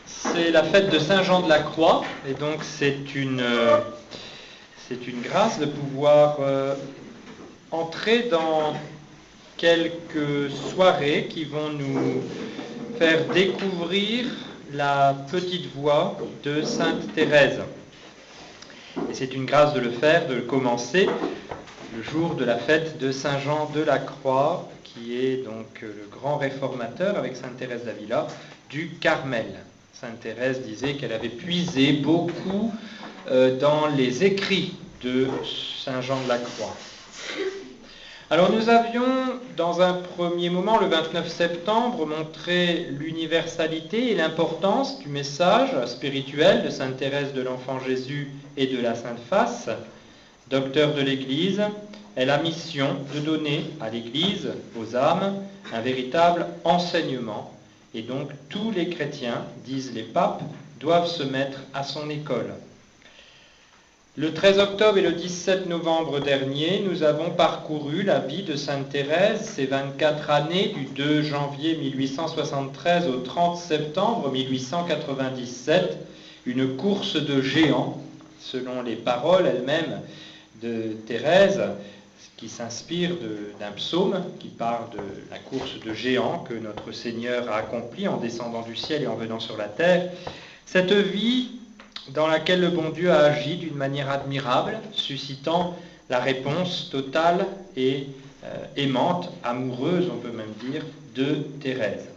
C'est la fête de Saint Jean de la Croix, et donc c'est une grâce de pouvoir entrer dans quelques soirées qui vont nous faire découvrir la petite voix de Sainte Thérèse. Et c'est une grâce de le faire, de le commencer le jour de la fête de Saint Jean de la Croix, qui est donc le grand réformateur avec Sainte Thérèse d'Avila du Carmel. Sainte Thérèse disait qu'elle avait puisé beaucoup dans les écrits de Saint Jean de la Croix. Alors nous avions, dans un premier moment, le 29 septembre, montré l'universalité et l'importance du message spirituel de Sainte Thérèse de l'Enfant Jésus et de la Sainte Face. Docteur de l'Église, elle a mission de donner à l'Église, aux âmes, un véritable enseignement. Et donc tous les chrétiens, disent les papes, doivent se mettre à son école. Le 13 octobre et le 17 novembre dernier, nous avons parcouru la vie de Sainte Thérèse, ces 24 années du 2 janvier 1873 au 30 septembre 1897, une course de géants, selon les paroles elles-mêmes de Thérèse, qui s'inspire d'un psaume qui parle de la course de géants que notre Seigneur a accomplie en descendant du ciel et en venant sur la terre. Cette vie dans laquelle le bon Dieu a agi d'une manière admirable, suscitant la réponse totale et aimante, amoureuse, on peut même dire, de Thérèse.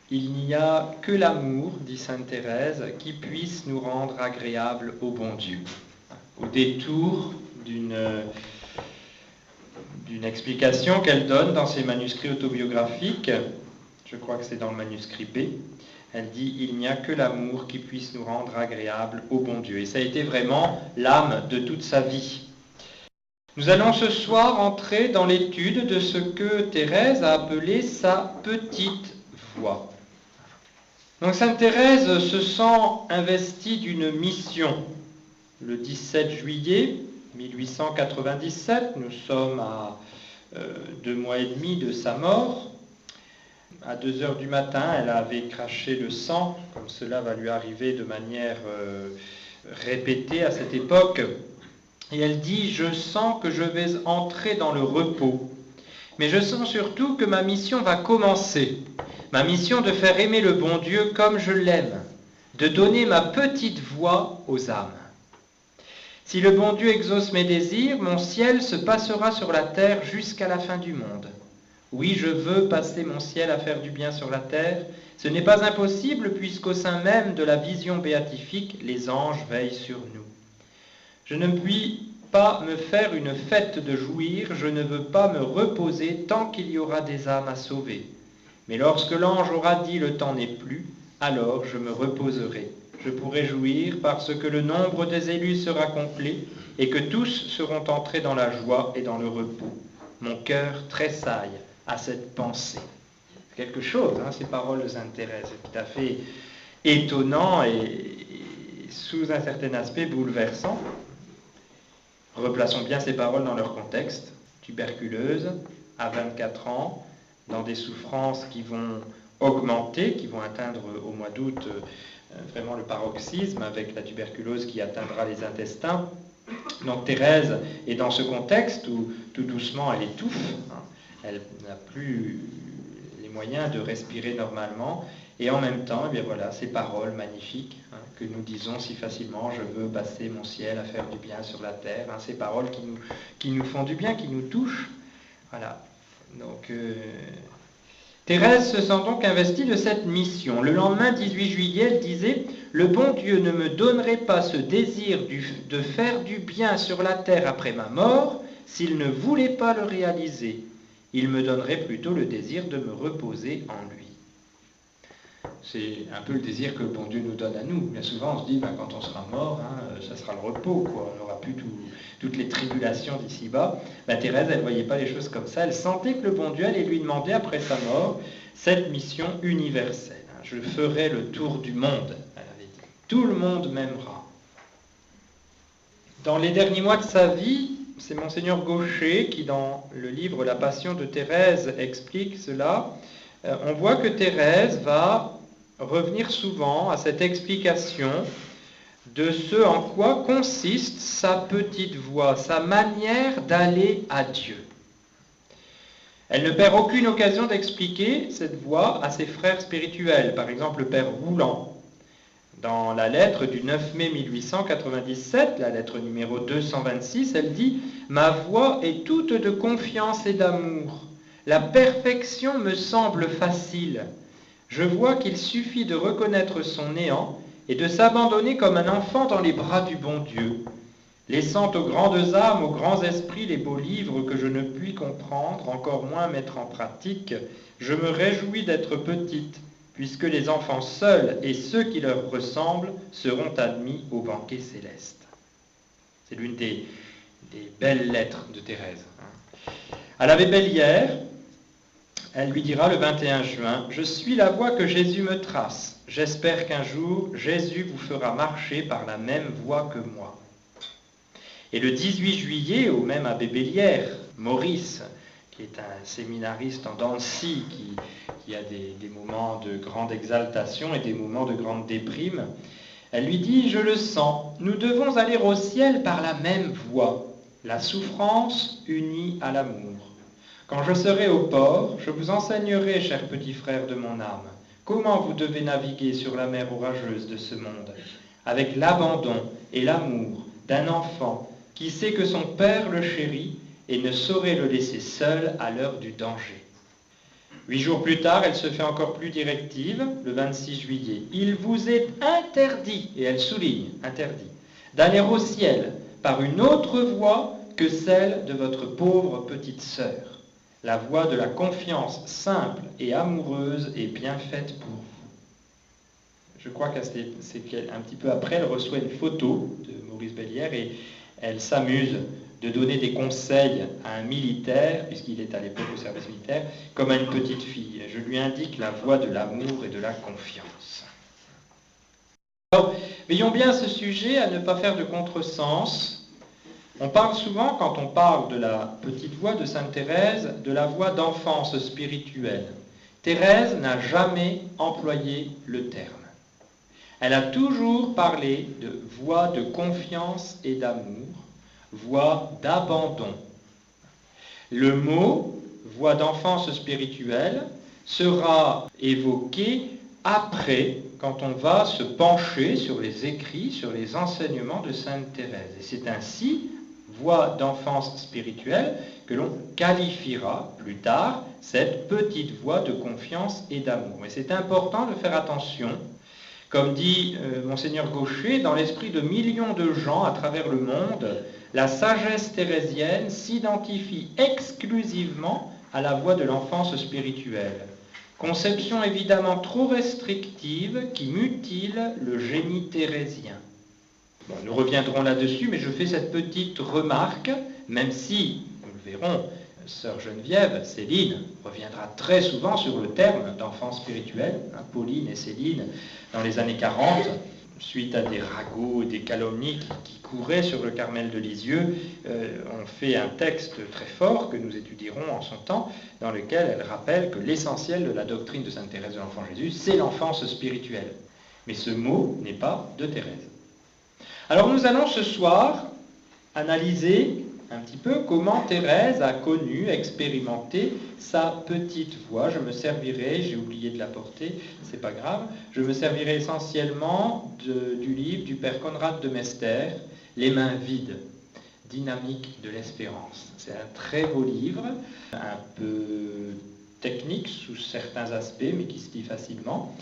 Il n'y a que l'amour, dit Sainte Thérèse, qui puisse nous rendre agréables au bon Dieu. Au détour d'une explication qu'elle donne dans ses manuscrits autobiographiques, je crois que c'est dans le manuscrit B, elle dit « Il n'y a que l'amour qui puisse nous rendre agréables au bon Dieu ». Et ça a été vraiment l'âme de toute sa vie. Nous allons ce soir entrer dans l'étude de ce que Thérèse a appelé sa petite voix. Donc Sainte Thérèse se sent investie d'une mission. Le 17 juillet 1897, nous sommes à 2 mois et demi de sa mort. À 2 heures du matin, elle avait craché le sang, comme cela va lui arriver de manière répétée à cette époque. Et elle dit « Je sens que je vais entrer dans le repos, mais je sens surtout que ma mission va commencer. Ma mission de faire aimer le bon Dieu comme je l'aime, de donner ma petite voix aux âmes. Si le bon Dieu exauce mes désirs, mon ciel se passera sur la terre jusqu'à la fin du monde. Oui, je veux passer mon ciel à faire du bien sur la terre. Ce n'est pas impossible puisqu'au sein même de la vision béatifique, les anges veillent sur nous. Je ne puis pas me faire une fête de jouir, je ne veux pas me reposer tant qu'il y aura des âmes à sauver. Mais lorsque l'ange aura dit le temps n'est plus, alors je me reposerai. Je pourrai jouir parce que le nombre des élus sera complet et que tous seront entrés dans la joie et dans le repos. Mon cœur tressaille à cette pensée. C'est quelque chose, ces paroles de Sainte Thérèse. C'est tout à fait étonnant et sous un certain aspect bouleversant. Replaçons bien ces paroles dans leur contexte. Tuberculeuse, à 24 ans, dans des souffrances qui vont augmenter, qui vont atteindre au mois d'août vraiment le paroxysme avec la tuberculose qui atteindra les intestins. Donc Thérèse est dans ce contexte où tout doucement elle étouffe, elle n'a plus les moyens de respirer normalement, et en même temps, eh bien voilà, ces paroles magnifiques que nous disons si facilement, je veux passer mon ciel à faire du bien sur la terre, ces paroles qui nous font du bien, qui nous touchent. Voilà. Donc Thérèse se sent donc investie de cette mission. Le lendemain 18 juillet, elle disait « Le bon Dieu ne me donnerait pas ce désir de faire du bien sur la terre après ma mort s'il ne voulait pas le réaliser. Il me donnerait plutôt le désir de me reposer en lui. » C'est un peu le désir que le bon Dieu nous donne à nous. Bien souvent, on se dit, quand on sera mort, ça sera le repos, quoi. On n'aura plus toutes les tribulations d'ici-bas. Thérèse, elle ne voyait pas les choses comme ça. Elle sentait que le bon Dieu allait lui demander, après sa mort, cette mission universelle. Je ferai le tour du monde, elle avait dit. Tout le monde m'aimera. Dans les derniers mois de sa vie, c'est Monseigneur Gaucher qui, dans le livre La Passion de Thérèse, explique cela. on voit que Thérèse va revenir souvent à cette explication de ce en quoi consiste sa petite voie, sa manière d'aller à Dieu. Elle ne perd aucune occasion d'expliquer cette voie à ses frères spirituels, par exemple le père Rouland. Dans la lettre du 9 mai 1897, la lettre numéro 226, elle dit « Ma voie est toute de confiance et d'amour. La perfection me semble facile. Je vois qu'il suffit de reconnaître son néant et de s'abandonner comme un enfant dans les bras du bon Dieu. Laissant aux grandes âmes, aux grands esprits les beaux livres que je ne puis comprendre, encore moins mettre en pratique, je me réjouis d'être petite, puisque les enfants seuls et ceux qui leur ressemblent seront admis au banquet céleste. » C'est l'une des belles lettres de Thérèse. À l'abbé Bellière, elle lui dira le 21 juin, « Je suis la voie que Jésus me trace. J'espère qu'un jour, Jésus vous fera marcher par la même voie que moi. » Et le 18 juillet, au même abbé Bellière, Maurice, qui est un séminariste en Dancy, qui a des moments de grande exaltation et des moments de grande déprime, elle lui dit « Je le sens, nous devons aller au ciel par la même voie, la souffrance unie à l'amour. Quand je serai au port, je vous enseignerai, chers petits frères de mon âme, comment vous devez naviguer sur la mer orageuse de ce monde, avec l'abandon et l'amour d'un enfant qui sait que son père le chérit et ne saurait le laisser seul à l'heure du danger. » 8 jours plus tard, elle se fait encore plus directive, le 26 juillet. « Il vous est interdit, et elle souligne, interdit, d'aller au ciel par une autre voie que celle de votre pauvre petite sœur. La voie de la confiance simple et amoureuse est bien faite pour vous. » Je crois qu'un petit peu après, elle reçoit une photo de Maurice Bellière et elle s'amuse de donner des conseils à un militaire, puisqu'il est à l'époque au service militaire, comme à une petite fille. Je lui indique la voie de l'amour et de la confiance. Alors, veillons bien à ce sujet, à ne pas faire de contresens. On parle souvent, quand on parle de la petite voie de Sainte Thérèse, de la voie d'enfance spirituelle. Thérèse n'a jamais employé le terme. Elle a toujours parlé de voie de confiance et d'amour, voie d'abandon. Le mot voie d'enfance spirituelle sera évoqué après, quand on va se pencher sur les écrits, sur les enseignements de Sainte Thérèse. Et c'est ainsi, voie d'enfance spirituelle, que l'on qualifiera plus tard cette petite voie de confiance et d'amour. Mais c'est important de faire attention. Comme dit Monseigneur Gaucher, dans l'esprit de millions de gens à travers le monde, la sagesse thérésienne s'identifie exclusivement à la voie de l'enfance spirituelle. Conception évidemment trop restrictive qui mutile le génie thérésien. Bon, nous reviendrons là-dessus, mais je fais cette petite remarque, même si, nous le verrons, Sœur Geneviève, Céline, reviendra très souvent sur le terme d'enfance spirituelle. Pauline et Céline, dans les années 40, suite à des ragots et des calomnies qui couraient sur le Carmel de Lisieux, ont fait un texte très fort que nous étudierons en son temps, dans lequel elle rappelle que l'essentiel de la doctrine de Sainte Thérèse de l'Enfant Jésus, c'est l'enfance spirituelle. Mais ce mot n'est pas de Thérèse. Alors nous allons ce soir analyser un petit peu comment Thérèse a connu, expérimenté sa petite voie. Je me servirai, j'ai oublié de l'apporter, c'est pas grave, je me servirai essentiellement du livre du Père Conrad de Mester, Les mains vides, dynamique de l'espérance. C'est un très beau livre, un peu technique sous certains aspects, mais qui se lit facilement,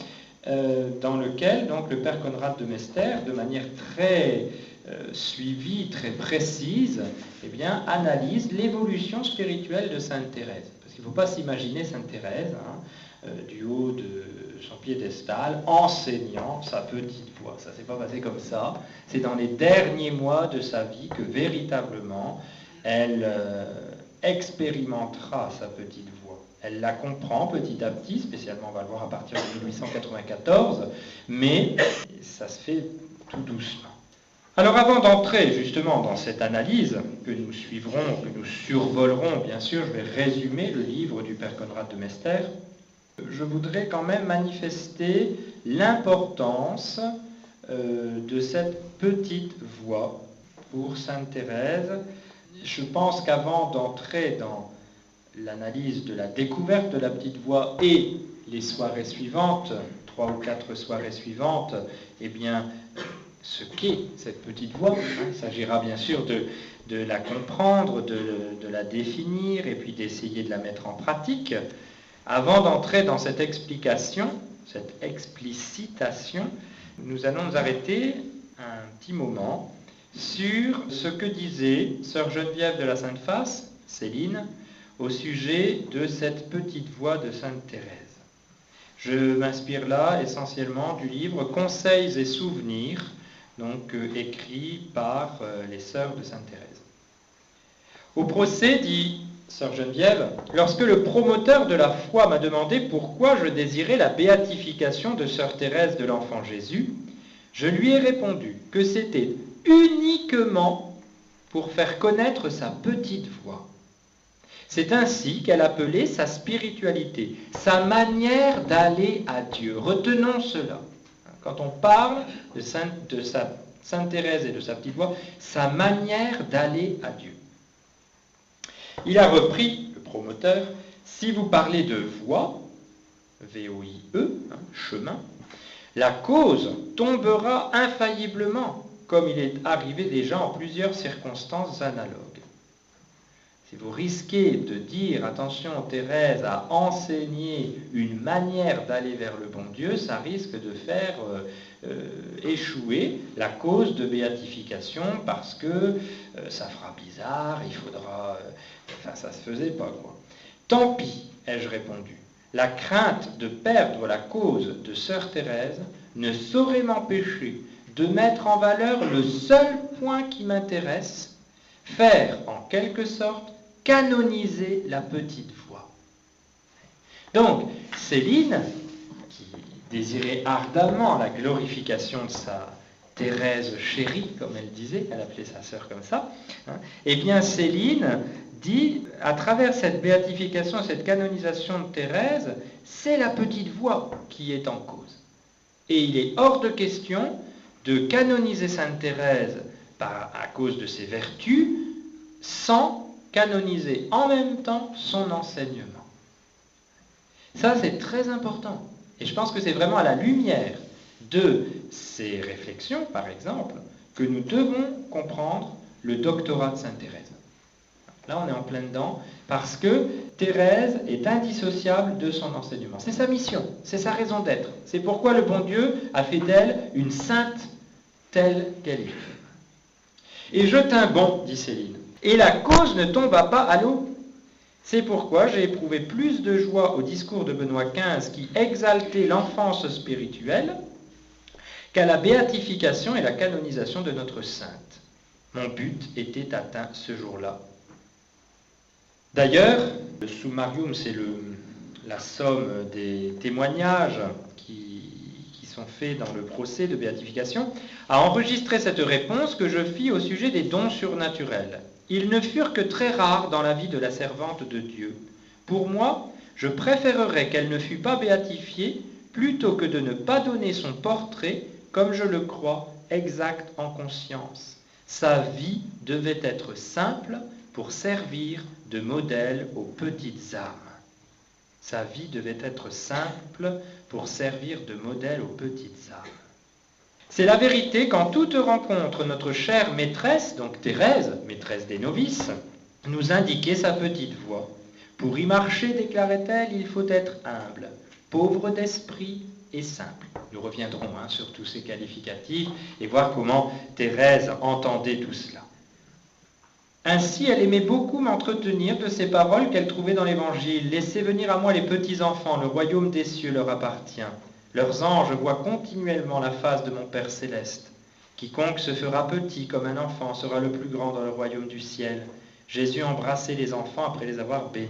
dans lequel donc le Père Conrad de Mester, de manière très suivie, très précise, eh bien, analyse l'évolution spirituelle de Sainte Thérèse. Parce qu'il ne faut pas s'imaginer Sainte Thérèse, du haut de son piédestal, enseignant sa petite voix. Ça ne s'est pas passé comme ça. C'est dans les derniers mois de sa vie que véritablement elle expérimentera sa petite voix. Elle la comprend petit à petit, spécialement on va le voir à partir de 1894, mais ça se fait tout doucement. Alors avant d'entrer justement dans cette analyse que nous suivrons, que nous survolerons, bien sûr, je vais résumer le livre du Père Conrad de Mester. Je voudrais quand même manifester l'importance de cette petite voix pour Sainte Thérèse. Je pense qu'avant d'entrer dans l'analyse de la découverte de la petite voix et les soirées suivantes, 3 ou 4 soirées suivantes, eh bien, ce qu'est cette petite voix, il s'agira bien sûr de la comprendre, de la définir et puis d'essayer de la mettre en pratique. Avant d'entrer dans cette explication, cette explicitation, nous allons nous arrêter un petit moment sur ce que disait sœur Geneviève de la Sainte Face, Céline, au sujet de cette petite voix de Sainte Thérèse. Je m'inspire là essentiellement du livre Conseils et souvenirs, donc écrit par les sœurs de Sainte Thérèse. Au procès, dit sœur Geneviève, lorsque le promoteur de la foi m'a demandé pourquoi je désirais la béatification de sœur Thérèse de l'Enfant Jésus, je lui ai répondu que c'était uniquement pour faire connaître sa petite voix. C'est ainsi qu'elle appelait sa spiritualité, sa manière d'aller à Dieu. Retenons cela. Quand on parle de Sainte Thérèse et de sa petite voix, sa manière d'aller à Dieu. Il a repris, le promoteur, si vous parlez de voie, V-O-I-E, chemin, la cause tombera infailliblement, comme il est arrivé déjà en plusieurs circonstances analogues. Si vous risquez de dire, attention, Thérèse a enseigné une manière d'aller vers le bon Dieu, ça risque de faire échouer la cause de béatification parce que ça fera bizarre, il faudra... ça se faisait pas, quoi. Tant pis, ai-je répondu. La crainte de perdre la cause de sœur Thérèse ne saurait m'empêcher de mettre en valeur le seul point qui m'intéresse, faire en quelque sorte canoniser la petite voix. Donc, Céline, qui désirait ardemment la glorification de sa Thérèse chérie, comme elle disait, elle appelait sa sœur comme ça, eh bien Céline dit, à travers cette béatification, cette canonisation de Thérèse, c'est la petite voix qui est en cause. Et il est hors de question de canoniser Sainte Thérèse à cause de ses vertus, sans canoniser en même temps son enseignement. Ça, c'est très important. Et je pense que c'est vraiment à la lumière de ces réflexions, par exemple, que nous devons comprendre le doctorat de Sainte Thérèse. Là, on est en plein dedans, parce que Thérèse est indissociable de son enseignement. C'est sa mission, c'est sa raison d'être. C'est pourquoi le bon Dieu a fait d'elle une sainte telle qu'elle est. Et je tins bon, dit Céline, et la cause ne tomba pas à l'eau. C'est pourquoi j'ai éprouvé plus de joie au discours de Benoît XV qui exaltait l'enfance spirituelle qu'à la béatification et la canonisation de notre sainte. Mon but était atteint ce jour-là. D'ailleurs, le summarium, c'est la somme des témoignages qui sont faits dans le procès de béatification, a enregistré cette réponse que je fis au sujet des dons surnaturels. Ils ne furent que très rares dans la vie de la servante de Dieu. Pour moi, je préférerais qu'elle ne fût pas béatifiée plutôt que de ne pas donner son portrait, comme je le crois, exact en conscience. Sa vie devait être simple pour servir de modèle aux petites âmes. Sa vie devait être simple pour servir de modèle aux petites âmes. C'est la vérité qu'en toute rencontre, notre chère maîtresse, donc Thérèse, maîtresse des novices, nous indiquait sa petite voix. Pour y marcher, déclarait-elle, il faut être humble, pauvre d'esprit et simple. Nous reviendrons sur tous ces qualificatifs et voir comment Thérèse entendait tout cela. Ainsi, elle aimait beaucoup m'entretenir de ces paroles qu'elle trouvait dans l'Évangile. « Laissez venir à moi les petits-enfants, le royaume des cieux leur appartient. Leurs anges voient continuellement la face de mon Père céleste. Quiconque se fera petit comme un enfant sera le plus grand dans le royaume du ciel. » Jésus embrassait les enfants après les avoir bénis.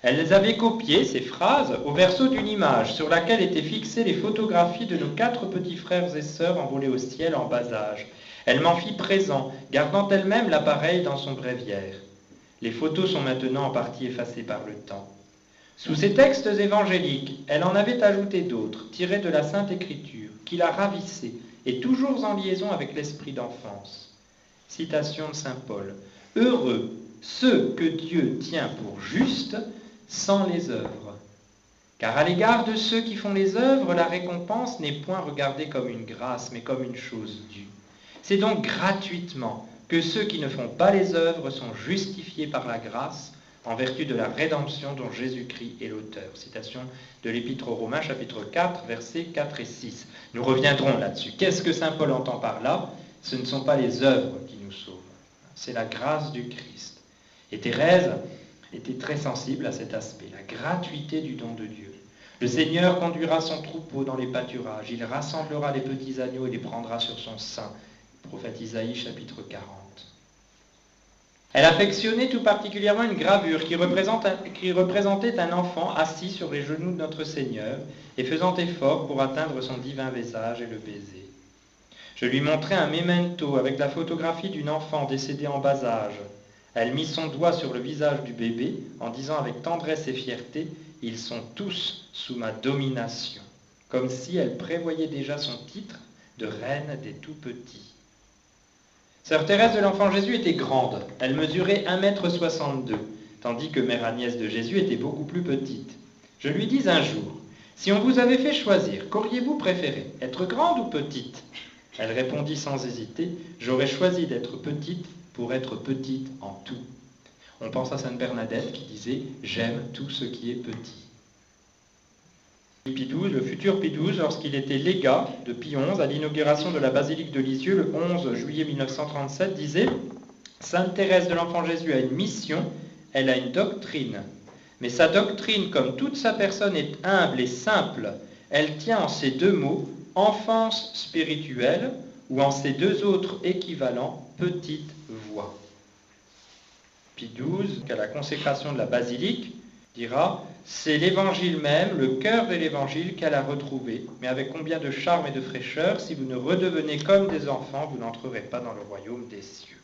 Elle les avait copiées, ces phrases, au verso d'une image sur laquelle étaient fixées les photographies de nos 4 petits frères et sœurs envolés au ciel en bas âge. Elle m'en fit présent, gardant elle-même l'appareil dans son bréviaire. Les photos sont maintenant en partie effacées par le temps. Sous ces textes évangéliques, elle en avait ajouté d'autres, tirés de la Sainte Écriture, qui la ravissaient, et toujours en liaison avec l'esprit d'enfance. Citation de saint Paul. « Heureux ceux que Dieu tient pour justes sans les œuvres. Car à l'égard de ceux qui font les œuvres, la récompense n'est point regardée comme une grâce, mais comme une chose due. C'est donc gratuitement que ceux qui ne font pas les œuvres sont justifiés par la grâce, en vertu de la rédemption dont Jésus-Christ est l'auteur. » Citation de l'Épître aux Romains, chapitre 4, versets 4 et 6. Nous reviendrons là-dessus. Qu'est-ce que saint Paul entend par là? Ce ne sont pas les œuvres qui nous sauvent, c'est la grâce du Christ. Et Thérèse était très sensible à cet aspect, la gratuité du don de Dieu. Le Seigneur conduira son troupeau dans les pâturages, il rassemblera les petits agneaux et les prendra sur son sein. Prophète Isaïe, chapitre 40. Elle affectionnait tout particulièrement une gravure qui représentait un enfant assis sur les genoux de notre Seigneur et faisant effort pour atteindre son divin visage et le baiser. Je lui montrai un memento avec la photographie d'une enfant décédée en bas âge. Elle mit son doigt sur le visage du bébé en disant avec tendresse et fierté « Ils sont tous sous ma domination », comme si elle prévoyait déjà son titre de reine des tout-petits. Sœur Thérèse de l'Enfant Jésus était grande, elle mesurait 1,62 m, tandis que Mère Agnès de Jésus était beaucoup plus petite. Je lui dis un jour, « Si on vous avait fait choisir, qu'auriez-vous préféré, être grande ou petite ?» Elle répondit sans hésiter, « J'aurais choisi d'être petite pour être petite en tout. » On pense à Sainte Bernadette qui disait « J'aime tout ce qui est petit ». Pie XII, le futur Pie XII, lorsqu'il était légat de Pie XI à l'inauguration de la basilique de Lisieux le 11 juillet 1937, disait « Sainte Thérèse de l'Enfant Jésus a une mission, elle a une doctrine. Mais sa doctrine, comme toute sa personne, est humble et simple. Elle tient en ces deux mots, enfance spirituelle, ou en ces deux autres équivalents, petite voix. » Pie XII, qu'à la consécration de la basilique, dira « C'est l'évangile même, le cœur de l'évangile qu'elle a retrouvé. Mais avec combien de charme et de fraîcheur, si vous ne redevenez comme des enfants, vous n'entrerez pas dans le royaume des cieux. »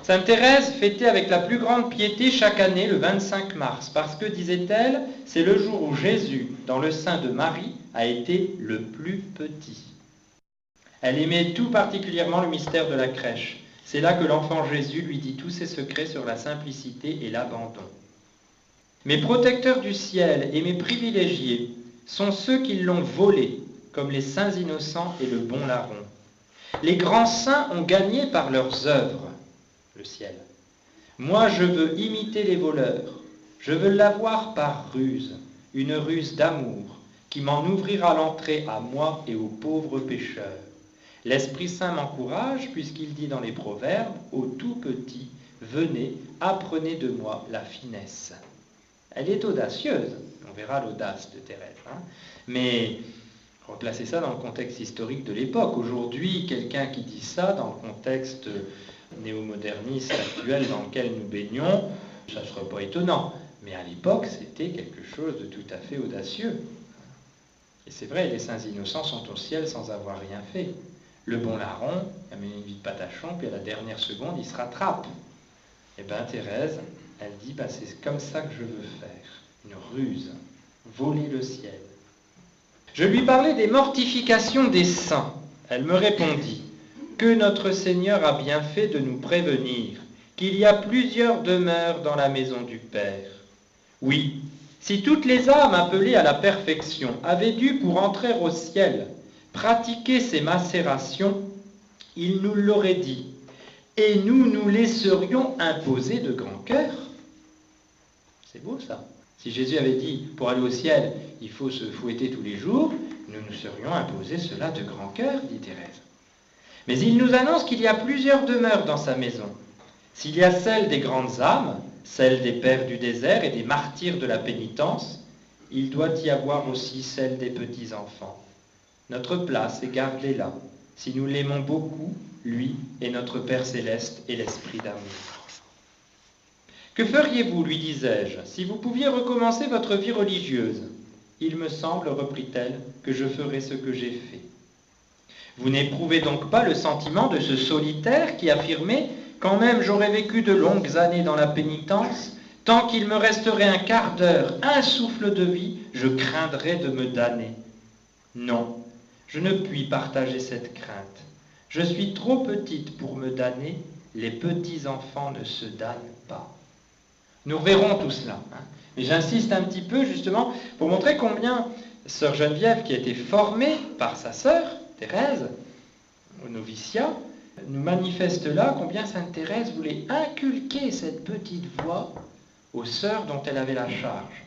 Sainte Thérèse fêtait avec la plus grande piété chaque année le 25 mars, parce que, disait-elle, c'est le jour où Jésus, dans le sein de Marie, a été le plus petit. Elle aimait tout particulièrement le mystère de la crèche. C'est là que l'enfant Jésus lui dit tous ses secrets sur la simplicité et l'abandon. Mes protecteurs du ciel et mes privilégiés sont ceux qui l'ont volé, comme les saints innocents et le bon larron. Les grands saints ont gagné par leurs œuvres le ciel. Moi, je veux imiter les voleurs. Je veux l'avoir par ruse, une ruse d'amour, qui m'en ouvrira l'entrée à moi et aux pauvres pécheurs. L'Esprit Saint m'encourage, puisqu'il dit dans les Proverbes, « Aux tout petits, venez, apprenez de moi la finesse. » Elle est audacieuse, on verra l'audace de Thérèse, mais replacez ça dans le contexte historique de l'époque. Aujourd'hui, quelqu'un qui dit ça dans le contexte néo-moderniste actuel dans lequel nous baignons, ça ne serait pas étonnant, mais à l'époque, c'était quelque chose de tout à fait audacieux. Et c'est vrai, les saints innocents sont au ciel sans avoir rien fait. Le bon larron, il a mené une vie de patachon, puis à la dernière seconde, il se rattrape. Et bien Thérèse, elle dit, c'est comme ça que je veux faire, une ruse, voler le ciel. Je lui parlais des mortifications des saints. Elle me répondit, que notre Seigneur a bien fait de nous prévenir, qu'il y a plusieurs demeures dans la maison du Père. Oui, si toutes les âmes appelées à la perfection avaient dû, pour entrer au ciel, pratiquer ces macérations, il nous l'aurait dit, et nous nous les serions imposées de grand cœur. C'est beau ça. Si Jésus avait dit, pour aller au ciel, il faut se fouetter tous les jours, nous nous serions imposés cela de grand cœur, dit Thérèse. Mais il nous annonce qu'il y a plusieurs demeures dans sa maison. S'il y a celle des grandes âmes, celle des pères du désert et des martyrs de la pénitence, il doit y avoir aussi celle des petits-enfants. Notre place est gardée là, si nous l'aimons beaucoup, lui et notre Père céleste et l'Esprit d'amour. Que feriez-vous, lui disais-je, si vous pouviez recommencer votre vie religieuse? Il me semble, reprit-elle, que je ferais ce que j'ai fait. Vous n'éprouvez donc pas le sentiment de ce solitaire qui affirmait « Quand même j'aurais vécu de longues années dans la pénitence, Tant qu'il me resterait un quart d'heure, un souffle de vie, je craindrais de me damner. Non, je ne puis partager cette crainte. Je suis trop petite pour me damner, les petits enfants ne se damnent pas. Nous reverrons tout cela, hein. Mais j'insiste un petit peu justement pour montrer combien sœur Geneviève, qui a été formée par sa sœur, Thérèse, au noviciat, nous manifeste là combien sainte Thérèse voulait inculquer cette petite voix aux sœurs dont elle avait la charge.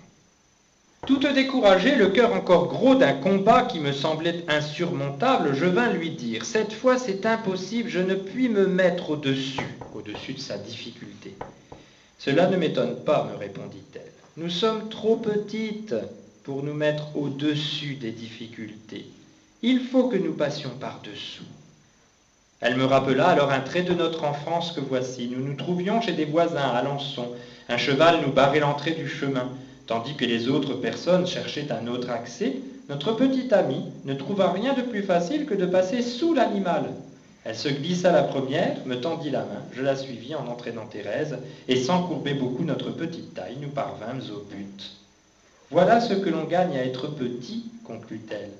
Toute découragée, le cœur encore gros d'un combat qui me semblait insurmontable, je vins lui dire, cette fois c'est impossible, je ne puis me mettre au-dessus de sa difficulté. Cela ne m'étonne pas, me répondit-elle. Nous sommes trop petites pour nous mettre au-dessus des difficultés. Il faut que nous passions par-dessous. Elle me rappela alors un trait de notre enfance que voici. Nous nous trouvions chez des voisins à Alençon. Un cheval nous barrait l'entrée du chemin. Tandis que les autres personnes cherchaient un autre accès, notre petite amie ne trouva rien de plus facile que de passer sous l'animal. Elle se glissa la première, me tendit la main, je la suivis en entraînant Thérèse, et sans courber beaucoup notre petite taille, nous parvînmes au but. Voilà ce que l'on gagne à être petit, conclut-elle.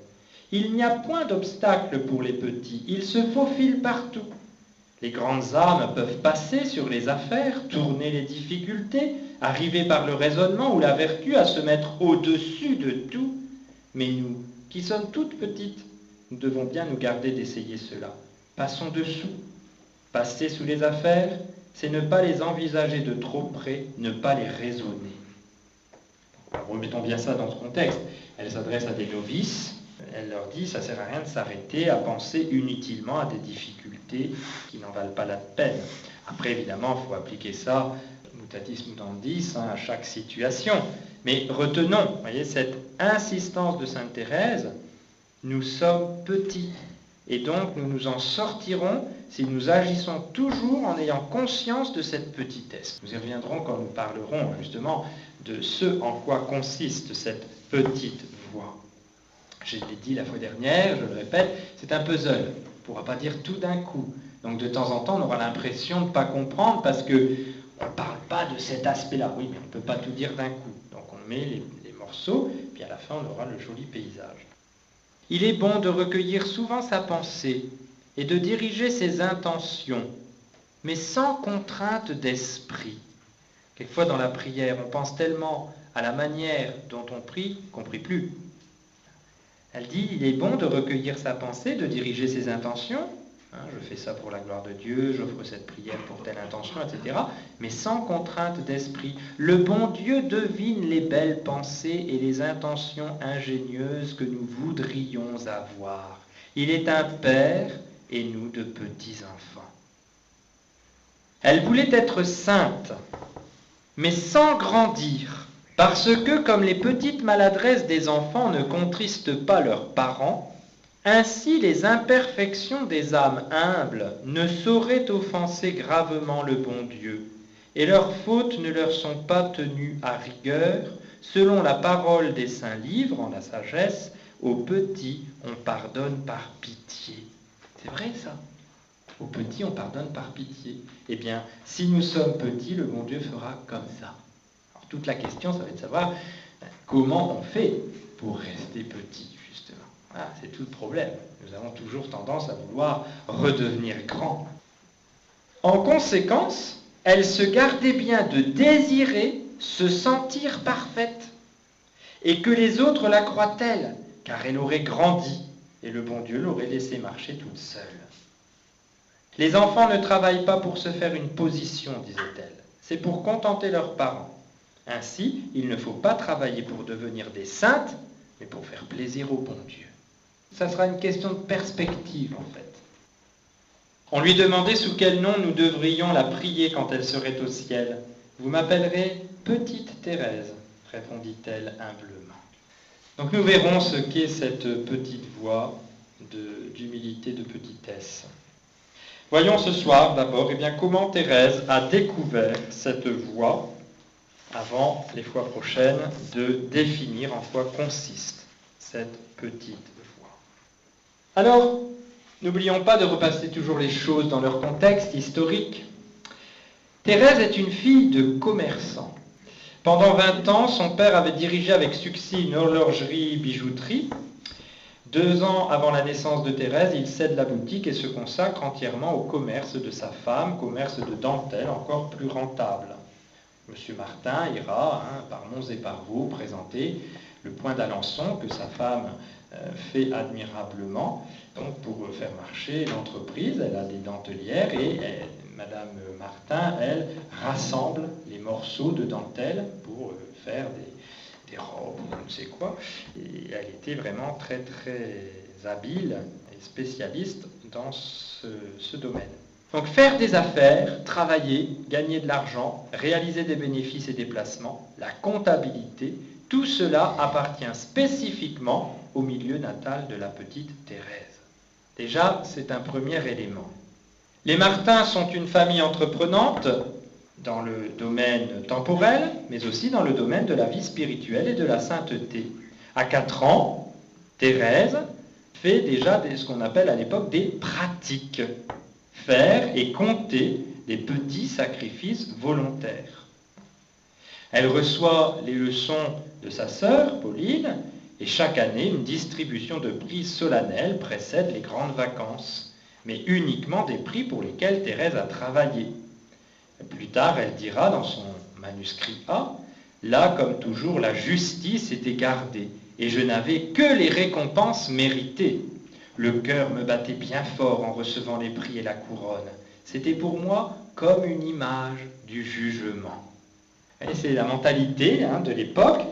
Il n'y a point d'obstacle pour les petits, ils se faufilent partout. Les grandes âmes peuvent passer sur les affaires, tourner les difficultés, arriver par le raisonnement ou la vertu à se mettre au-dessus de tout. Mais nous, qui sommes toutes petites, nous devons bien nous garder d'essayer cela. Passons dessous. Passer sous les affaires, c'est ne pas les envisager de trop près, ne pas les raisonner. Alors, remettons bien ça dans ce contexte. Elle s'adresse à des novices. Elle leur dit, ça ne sert à rien de s'arrêter à penser inutilement à des difficultés qui n'en valent pas la peine. Après, évidemment, il faut appliquer ça, mutatis mutandis, à chaque situation. Mais retenons, voyez, cette insistance de sainte Thérèse, nous sommes petits. Et donc, nous nous en sortirons si nous agissons toujours en ayant conscience de cette petitesse. Nous y reviendrons quand nous parlerons justement de ce en quoi consiste cette petite voix. Je l'ai dit la fois dernière, je le répète, c'est un puzzle. On ne pourra pas dire tout d'un coup. Donc de temps en temps, on aura l'impression de ne pas comprendre parce qu'on ne parle pas de cet aspect-là. Oui, mais on ne peut pas tout dire d'un coup. Donc on met les morceaux, puis à la fin, on aura le joli paysage. Il est bon de recueillir souvent sa pensée et de diriger ses intentions, mais sans contrainte d'esprit. Quelquefois dans la prière, on pense tellement à la manière dont on prie qu'on ne prie plus. Elle dit, il est bon de recueillir sa pensée, de diriger ses intentions. Je fais ça pour la gloire de Dieu, j'offre cette prière pour telle intention, etc. Mais sans contrainte d'esprit. Le bon Dieu devine les belles pensées et les intentions ingénieuses que nous voudrions avoir. Il est un père et nous de petits enfants. Elle voulait être sainte, mais sans grandir. Parce que, comme les petites maladresses des enfants ne contristent pas leurs parents, ainsi les imperfections des âmes humbles ne sauraient offenser gravement le bon Dieu, et leurs fautes ne leur sont pas tenues à rigueur, selon la parole des saints livres, en la sagesse, aux petits on pardonne par pitié. C'est vrai ça. Aux petits on pardonne par pitié. Eh bien, si nous sommes petits, le bon Dieu fera comme ça. Toute la question, ça va être de savoir comment on fait pour rester petit, justement. Voilà, c'est tout le problème. Nous avons toujours tendance à vouloir redevenir grand. En conséquence, elle se gardait bien de désirer se sentir parfaite, et que les autres la croient telle, car elle aurait grandi, et le bon Dieu l'aurait laissée marcher toute seule. Les enfants ne travaillent pas pour se faire une position, disait-elle. C'est pour contenter leurs parents. Ainsi, il ne faut pas travailler pour devenir des saintes, mais pour faire plaisir au bon Dieu. Ça sera une question de perspective, en fait. On lui demandait sous quel nom nous devrions la prier quand elle serait au ciel. « Vous m'appellerez Petite Thérèse », répondit-elle humblement. Donc nous verrons ce qu'est cette petite voix d'humilité, de petitesse. Voyons ce soir d'abord comment Thérèse a découvert cette voix, avant les fois prochaines de définir en quoi consiste cette petite voix. Alors, n'oublions pas de repasser toujours les choses dans leur contexte historique. Thérèse est une fille de commerçant. Pendant 20 ans, son père avait dirigé avec succès une horlogerie-bijouterie. 2 ans avant la naissance de Thérèse, il cède la boutique et se consacre entièrement au commerce de sa femme, commerce de dentelle encore plus rentable. Monsieur Martin ira, par monts et par vaux, présenter le point d'Alençon que sa femme fait admirablement. Donc pour faire marcher l'entreprise, elle a des dentelières et Madame Martin, elle, rassemble les morceaux de dentelle pour faire des robes ou je ne sais quoi. Et elle était vraiment très très habile et spécialiste dans ce domaine. Donc faire des affaires, travailler, gagner de l'argent, réaliser des bénéfices et des placements, la comptabilité, tout cela appartient spécifiquement au milieu natal de la petite Thérèse. Déjà, c'est un premier élément. Les Martins sont une famille entreprenante dans le domaine temporel, mais aussi dans le domaine de la vie spirituelle et de la sainteté. À 4 ans, Thérèse fait déjà ce qu'on appelle à l'époque des pratiques. Faire et compter des petits sacrifices volontaires. Elle reçoit les leçons de sa sœur, Pauline, et chaque année, une distribution de prix solennels précède les grandes vacances, mais uniquement des prix pour lesquels Thérèse a travaillé. Plus tard, elle dira dans son manuscrit A, « Là, comme toujours, la justice était gardée, et je n'avais que les récompenses méritées. Le cœur me battait bien fort en recevant les prix et la couronne. C'était pour moi comme une image du jugement. » Et c'est la mentalité de l'époque,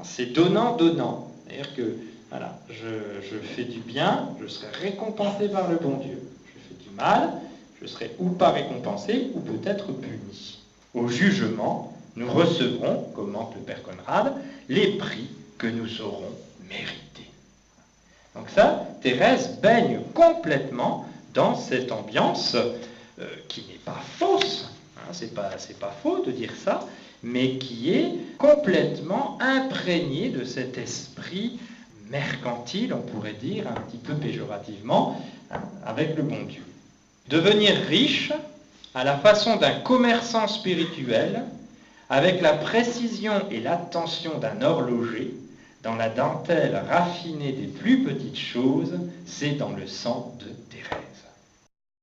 c'est donnant-donnant. C'est-à-dire que voilà, je fais du bien, je serai récompensé par le bon Dieu. Je fais du mal, je serai ou pas récompensé ou peut-être puni. Au jugement, nous recevrons, commente le père Conrad, les prix que nous aurons mérités. Donc ça, Thérèse baigne complètement dans cette ambiance qui n'est pas fausse, c'est pas faux de dire ça, mais qui est complètement imprégnée de cet esprit mercantile, on pourrait dire, un petit peu péjorativement, avec le bon Dieu. Devenir riche à la façon d'un commerçant spirituel, avec la précision et l'attention d'un horloger, dans la dentelle raffinée des plus petites choses, c'est dans le sang de Thérèse.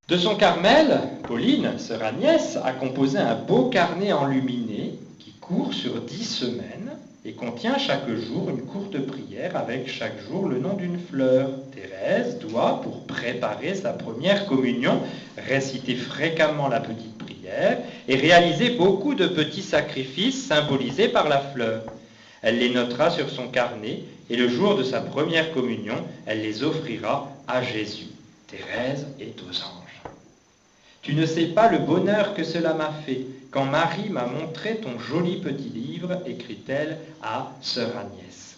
De son Carmel, Pauline, sœur Agnès, a composé un beau carnet enluminé qui court sur 10 semaines et contient chaque jour une courte prière avec chaque jour le nom d'une fleur. Thérèse doit, pour préparer sa première communion, réciter fréquemment la petite prière et réaliser beaucoup de petits sacrifices symbolisés par la fleur. Elle les notera sur son carnet et le jour de sa première communion, elle les offrira à Jésus. Thérèse est aux anges. Tu ne sais pas le bonheur que cela m'a fait quand Marie m'a montré ton joli petit livre, écrit-elle à sœur Agnès.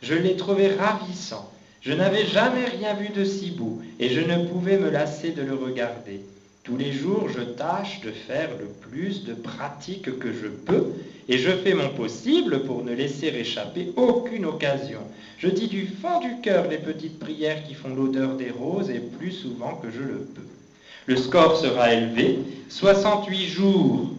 Je l'ai trouvé ravissant. Je n'avais jamais rien vu de si beau et je ne pouvais me lasser de le regarder. Tous les jours, je tâche de faire le plus de pratique que je peux et je fais mon possible pour ne laisser échapper aucune occasion. Je dis du fond du cœur les petites prières qui font l'odeur des roses et plus souvent que je le peux. Le score sera élevé, 68 jours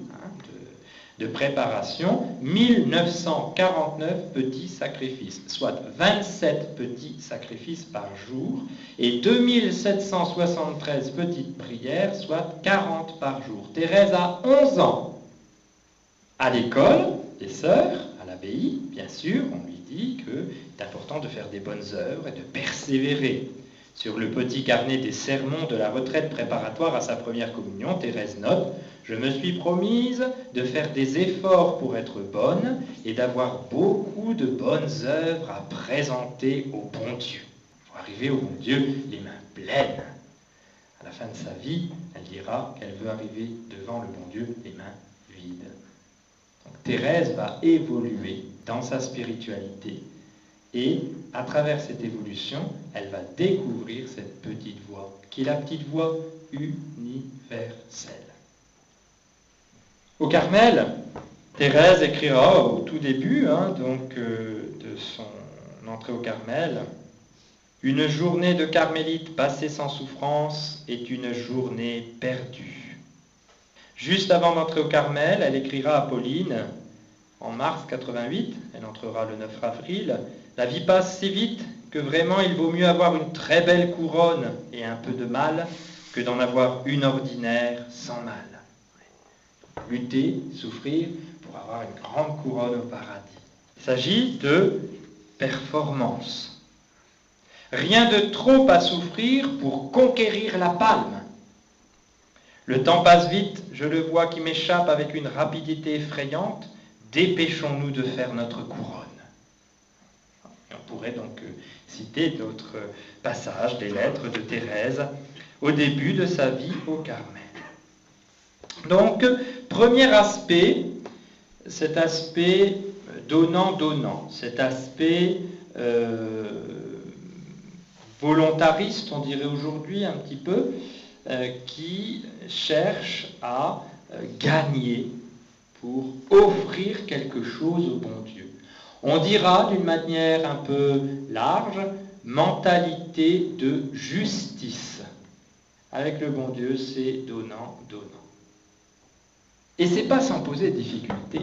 de préparation, 1949 petits sacrifices, soit 27 petits sacrifices par jour, et 2773 petites prières, soit 40 par jour. Thérèse a 11 ans. À l'école, les sœurs, à l'abbaye, bien sûr, on lui dit que c'est important de faire des bonnes œuvres et de persévérer. Sur le petit carnet des sermons de la retraite préparatoire à sa première communion, Thérèse note « Je me suis promise de faire des efforts pour être bonne et d'avoir beaucoup de bonnes œuvres à présenter au bon Dieu. » Il faut arriver au bon Dieu les mains pleines. À la fin de sa vie, elle dira qu'elle veut arriver devant le bon Dieu les mains vides. Donc, Thérèse va évoluer dans sa spiritualité. Et à travers cette évolution, elle va découvrir cette petite voix, qui est la petite voix universelle. Au Carmel, Thérèse écrira au tout début de son entrée au Carmel, « Une journée de carmélite passée sans souffrance est une journée perdue. » Juste avant d'entrer au Carmel, elle écrira à Pauline, en mars 88, elle entrera le 9 avril. La vie passe si vite que vraiment il vaut mieux avoir une très belle couronne et un peu de mal que d'en avoir une ordinaire sans mal. Lutter, souffrir pour avoir une grande couronne au paradis. Il s'agit de performance. Rien de trop à souffrir pour conquérir la palme. Le temps passe vite, je le vois qui m'échappe avec une rapidité effrayante. Dépêchons-nous de faire notre couronne. On pourrait donc citer d'autres passages des lettres de Thérèse au début de sa vie au Carmel. Donc, premier aspect, cet aspect donnant-donnant, cet aspect volontariste, on dirait aujourd'hui un petit peu, qui cherche à gagner pour offrir quelque chose au bon Dieu. On dira d'une manière un peu large, mentalité de justice. Avec le bon Dieu, c'est donnant. Et c'est pas sans poser de difficultés.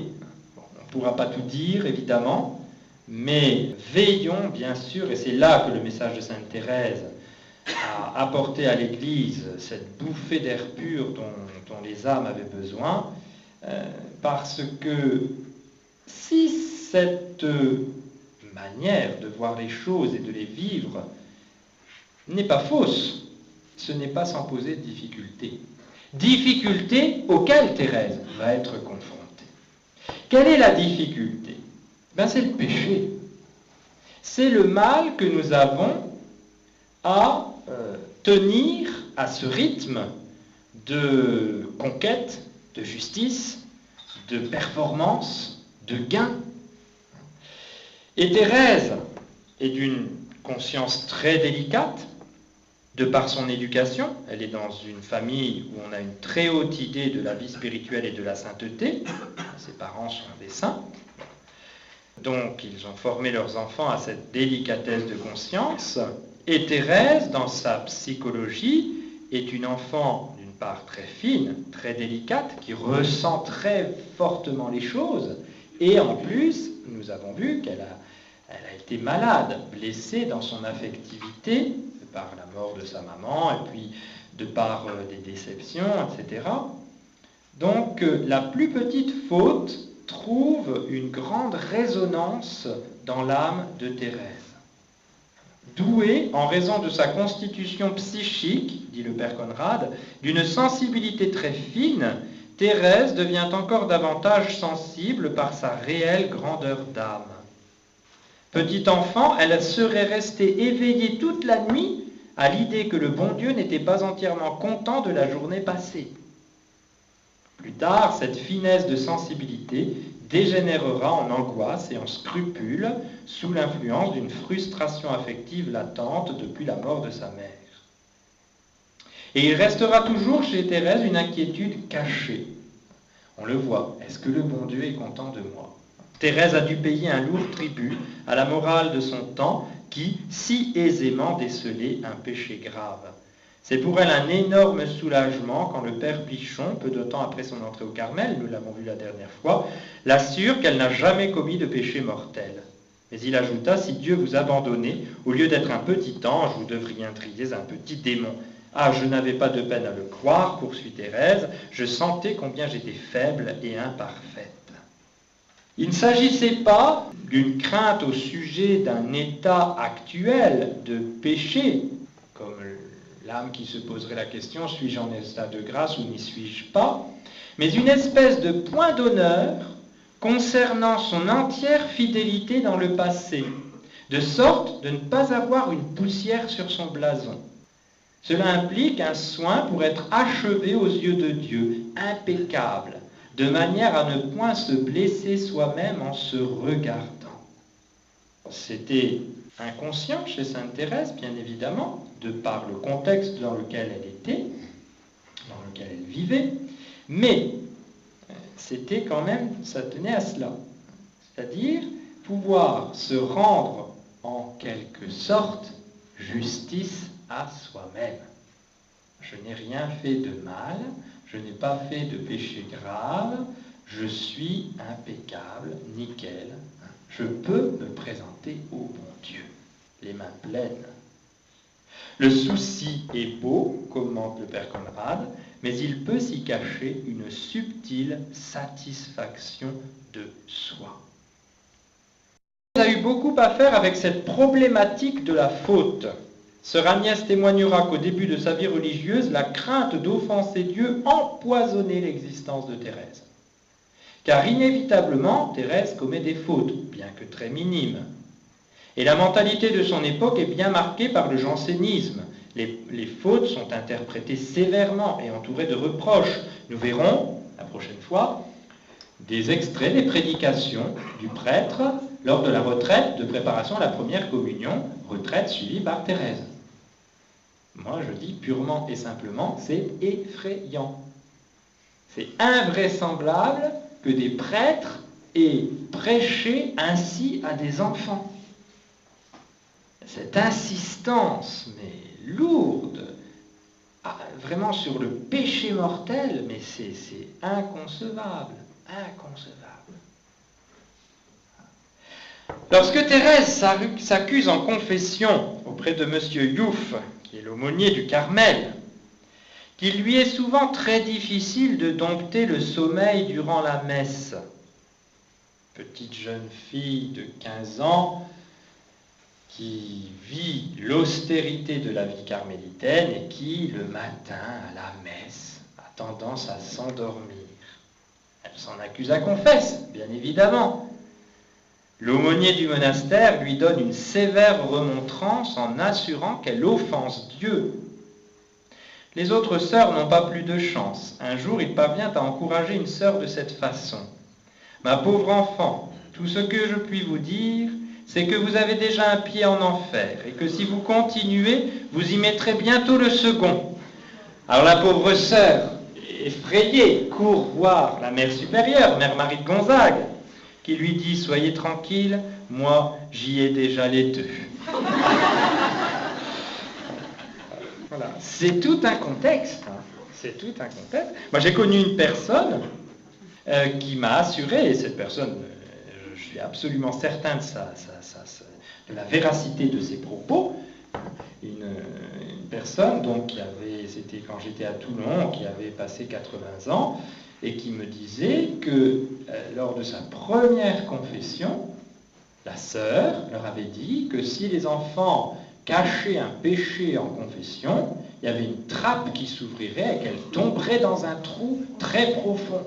Bon, on ne pourra pas tout dire, évidemment, mais veillons, bien sûr, et c'est là que le message de Sainte Thérèse a apporté à l'Église cette bouffée d'air pur dont les âmes avaient besoin, parce que si cette manière de voir les choses et de les vivre n'est pas fausse, ce n'est pas sans poser de difficultés. Difficultés auxquelles Thérèse va être confrontée. Quelle est la difficulté ? C'est le péché. C'est le mal que nous avons à tenir à ce rythme de conquête, de justice, de performance, de gain. Et Thérèse est d'une conscience très délicate, de par son éducation. Elle est dans une famille où on a une très haute idée de la vie spirituelle et de la sainteté. Ses parents sont des saints. Donc, ils ont formé leurs enfants à cette délicatesse de conscience. Et Thérèse, dans sa psychologie, est une enfant d'une part très fine, très délicate, qui ressent très fortement les choses. Et en plus, nous avons vu qu'elle a été malade, blessée dans son affectivité, de par la mort de sa maman, et puis de par des déceptions, etc. Donc, la plus petite faute trouve une grande résonance dans l'âme de Thérèse. Douée, en raison de sa constitution psychique, dit le père Conrad, d'une sensibilité très fine, Thérèse devient encore davantage sensible par sa réelle grandeur d'âme. Petite enfant, elle serait restée éveillée toute la nuit à l'idée que le bon Dieu n'était pas entièrement content de la journée passée. Plus tard, cette finesse de sensibilité dégénérera en angoisse et en scrupule sous l'influence d'une frustration affective latente depuis la mort de sa mère. Et il restera toujours chez Thérèse une inquiétude cachée. On le voit, est-ce que le bon Dieu est content de moi ? Thérèse a dû payer un lourd tribut à la morale de son temps qui si aisément décelait un péché grave. C'est pour elle un énorme soulagement quand le père Pichon, peu de temps après son entrée au Carmel, nous l'avons vu la dernière fois, l'assure qu'elle n'a jamais commis de péché mortel. Mais il ajouta, si Dieu vous abandonnait, au lieu d'être un petit ange, vous devriez intriguer un petit démon. Ah, je n'avais pas de peine à le croire, poursuit Thérèse, je sentais combien j'étais faible et imparfaite. Il ne s'agissait pas d'une crainte au sujet d'un état actuel de péché, comme l'âme qui se poserait la question, suis-je en état de grâce ou n'y suis-je pas, mais une espèce de point d'honneur concernant son entière fidélité dans le passé, de sorte de ne pas avoir une poussière sur son blason. Cela implique un soin pour être achevé aux yeux de Dieu, impeccable, de manière à ne point se blesser soi-même en se regardant. C'était inconscient chez Sainte Thérèse, bien évidemment, de par le contexte dans lequel elle était, dans lequel elle vivait, mais c'était quand même, ça tenait à cela, c'est-à-dire pouvoir se rendre en quelque sorte justice à soi-même. Je n'ai rien fait de mal, je n'ai pas fait de péché grave, je suis impeccable, nickel, je peux me présenter au bon Dieu, les mains pleines. Le souci est beau, commente le père Conrad, mais il peut s'y cacher une subtile satisfaction de soi. Il a eu beaucoup à faire avec cette problématique de la faute. Sœur Agnès témoignera qu'au début de sa vie religieuse, la crainte d'offenser Dieu empoisonnait l'existence de Thérèse. Car inévitablement, Thérèse commet des fautes, bien que très minimes. Et la mentalité de son époque est bien marquée par le jansénisme. Les fautes sont interprétées sévèrement et entourées de reproches. Nous verrons, la prochaine fois, des extraits des prédications du prêtre lors de la retraite de préparation à la première communion, retraite suivie par Thérèse. Moi, je dis purement et simplement, c'est effrayant. C'est invraisemblable que des prêtres aient prêché ainsi à des enfants. Cette insistance, mais lourde, vraiment sur le péché mortel, mais c'est inconcevable, inconcevable. Lorsque Thérèse s'accuse en confession auprès de M. Youf, qui est l'aumônier du Carmel, qu'il lui est souvent très difficile de dompter le sommeil durant la messe, petite jeune fille de 15 ans, qui vit l'austérité de la vie carmélitaine et qui, le matin à la messe, a tendance à s'endormir. Elle s'en accuse à confesse, bien évidemment. L'aumônier du monastère lui donne une sévère remontrance en assurant qu'elle offense Dieu. Les autres sœurs n'ont pas plus de chance. Un jour, il parvient à encourager une sœur de cette façon. « Ma pauvre enfant, tout ce que je puis vous dire, c'est que vous avez déjà un pied en enfer, et que si vous continuez, vous y mettrez bientôt le second. » Alors la pauvre sœur, effrayée, court voir la mère supérieure, mère Marie de Gonzague, qui lui dit « Soyez tranquille, moi j'y ai déjà les deux. » Voilà, c'est tout un contexte. C'est tout un contexte. Moi j'ai connu une personne qui m'a assuré, et cette personne, je suis absolument certain de la véracité de ses propos, une personne donc qui avait, c'était quand j'étais à Toulon, qui avait passé 80 ans, et qui me disait que lors de sa première confession, la sœur leur avait dit que si les enfants cachaient un péché en confession, il y avait une trappe qui s'ouvrirait et qu'elle tomberait dans un trou très profond.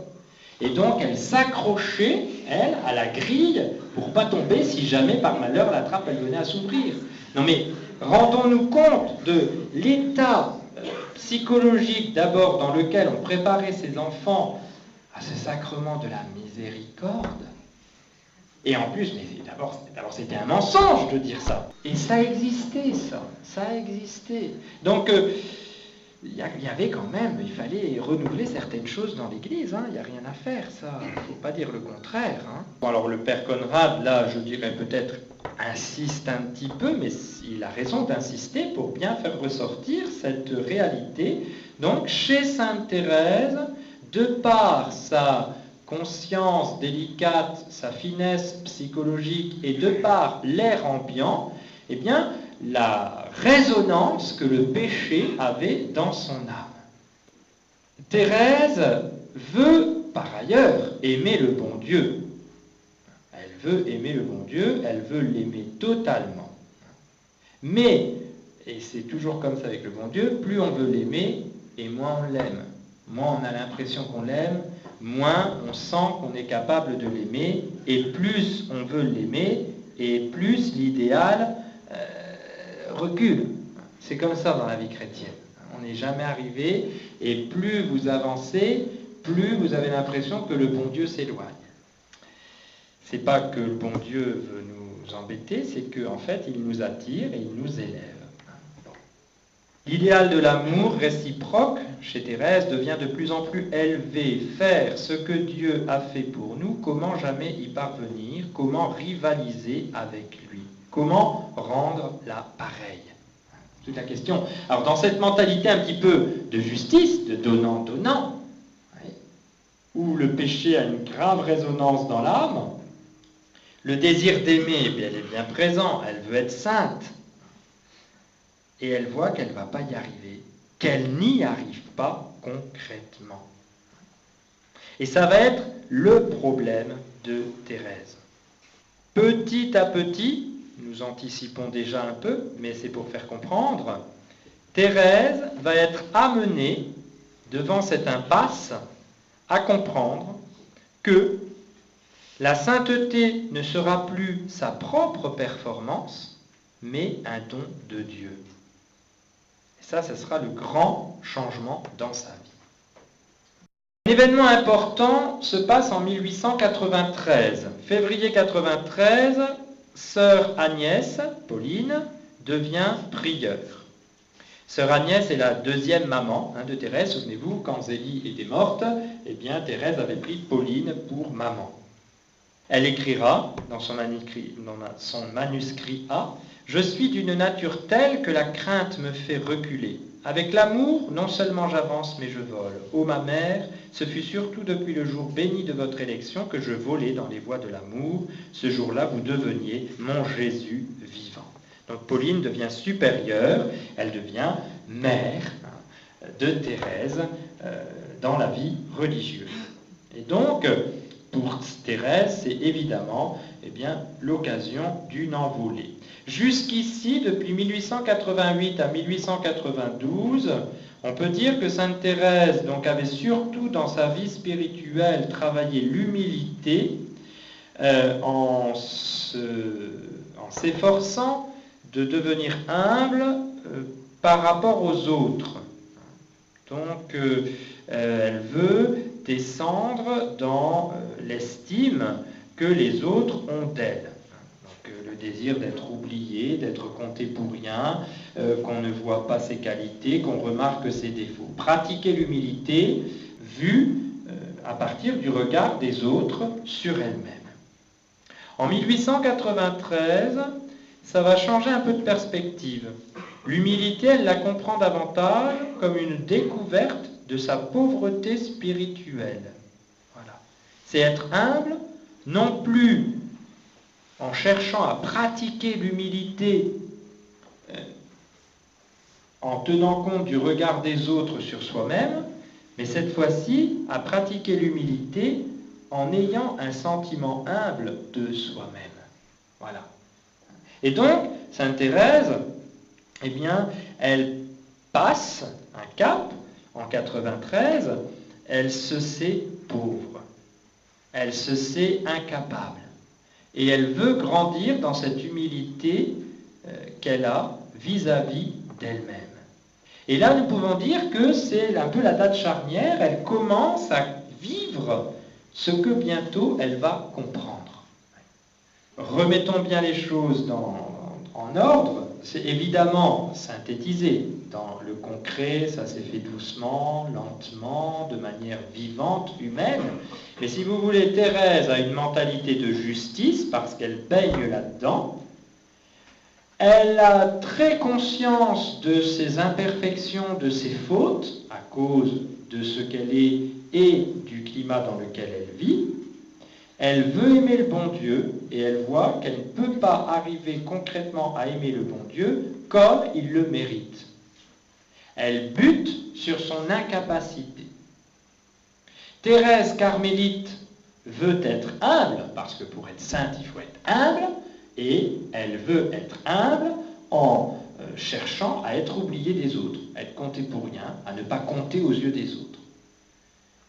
Et donc elle s'accrochait, elle, à la grille pour pas tomber si jamais par malheur la trappe elle venait à s'ouvrir. Non mais rendons-nous compte de l'état psychologique d'abord dans lequel on préparait ses enfants à ce sacrement de la miséricorde. Et en plus, mais d'abord c'était un mensonge de dire ça. Et ça existait, ça existait. Donc il y avait quand même, il fallait renouveler certaines choses dans l'Église, il n'y a rien à faire, ça, il ne faut pas dire le contraire. Bon, alors le père Conrad, là, je dirais peut-être, insiste un petit peu, mais il a raison d'insister pour bien faire ressortir cette réalité. Donc, chez Sainte Thérèse, de par sa conscience délicate, sa finesse psychologique, et de par l'air ambiant, eh bien, la résonance que le péché avait dans son âme. Thérèse veut, par ailleurs, aimer le bon Dieu. Elle veut aimer le bon Dieu, elle veut l'aimer totalement. Mais, et c'est toujours comme ça avec le bon Dieu, plus on veut l'aimer, et moins on l'aime. Moins on a l'impression qu'on l'aime, moins on sent qu'on est capable de l'aimer, et plus on veut l'aimer, et plus l'idéal recule. C'est comme ça dans la vie chrétienne. On n'est jamais arrivé, et plus vous avancez, plus vous avez l'impression que le bon Dieu s'éloigne. C'est pas que le bon Dieu veut nous embêter, c'est qu'en fait, il nous attire et il nous élève. L'idéal de l'amour réciproque, chez Thérèse, devient de plus en plus élevé. Faire ce que Dieu a fait pour nous, comment jamais y parvenir, comment rivaliser avec lui, comment rendre la pareille. C'est toute la question. Alors dans cette mentalité un petit peu de justice, de donnant-donnant, où le péché a une grave résonance dans l'âme, le désir d'aimer, eh bien, elle est bien présent, elle veut être sainte. Et elle voit qu'elle ne va pas y arriver, qu'elle n'y arrive pas concrètement. Et ça va être le problème de Thérèse. Petit à petit, nous anticipons déjà un peu, mais c'est pour faire comprendre, Thérèse va être amenée devant cette impasse à comprendre que la sainteté ne sera plus sa propre performance, mais un don de Dieu. Et ça, ce sera le grand changement dans sa vie. Un événement important se passe en 1893. Février 93, sœur Agnès, Pauline, devient prieure. Sœur Agnès est la deuxième maman de Thérèse. Souvenez-vous, quand Zélie était morte, eh bien, Thérèse avait pris Pauline pour maman. Elle écrira dans son manuscrit A, « Je suis d'une nature telle que la crainte me fait reculer. Avec l'amour, non seulement j'avance, mais je vole. Ô ma mère, ce fut surtout depuis le jour béni de votre élection que je volais dans les voies de l'amour. Ce jour-là, vous deveniez mon Jésus vivant. » Donc Pauline devient supérieure, elle devient mère de Thérèse dans la vie religieuse. Et donc, pour Thérèse, c'est évidemment l'occasion d'une envolée. Jusqu'ici, depuis 1888 à 1892, on peut dire que Sainte Thérèse avait surtout dans sa vie spirituelle travaillé l'humilité en s'efforçant de devenir humble par rapport aux autres. Donc, elle veut descendre dans l'estime que les autres ont d'elle. Donc, le désir d'être oublié, d'être compté pour rien, qu'on ne voit pas ses qualités, qu'on remarque ses défauts. Pratiquer l'humilité vue à partir du regard des autres sur elle-même. En 1893, ça va changer un peu de perspective. L'humilité, elle la comprend davantage comme une découverte de sa pauvreté spirituelle. Voilà. C'est être humble, non plus en cherchant à pratiquer l'humilité en tenant compte du regard des autres sur soi-même, mais cette fois-ci à pratiquer l'humilité en ayant un sentiment humble de soi-même. Voilà. Et donc, Sainte Thérèse, elle passe un cap en 93, elle se sait pauvre, elle se sait incapable, et elle veut grandir dans cette humilité qu'elle a vis-à-vis d'elle-même. Et là, nous pouvons dire que c'est un peu la date charnière, elle commence à vivre ce que bientôt elle va comprendre. Remettons bien les choses en ordre, c'est évidemment synthétisé dans le concret, ça s'est fait doucement, lentement, de manière vivante, humaine. Mais si vous voulez, Thérèse a une mentalité de justice parce qu'elle baigne là-dedans. Elle a très conscience de ses imperfections, de ses fautes, à cause de ce qu'elle est et du climat dans lequel elle vit. Elle veut aimer le bon Dieu et elle voit qu'elle ne peut pas arriver concrètement à aimer le bon Dieu comme il le mérite. Elle bute sur son incapacité. Thérèse carmélite veut être humble, parce que pour être sainte, il faut être humble, et elle veut être humble en cherchant à être oubliée des autres, à être comptée pour rien, à ne pas compter aux yeux des autres.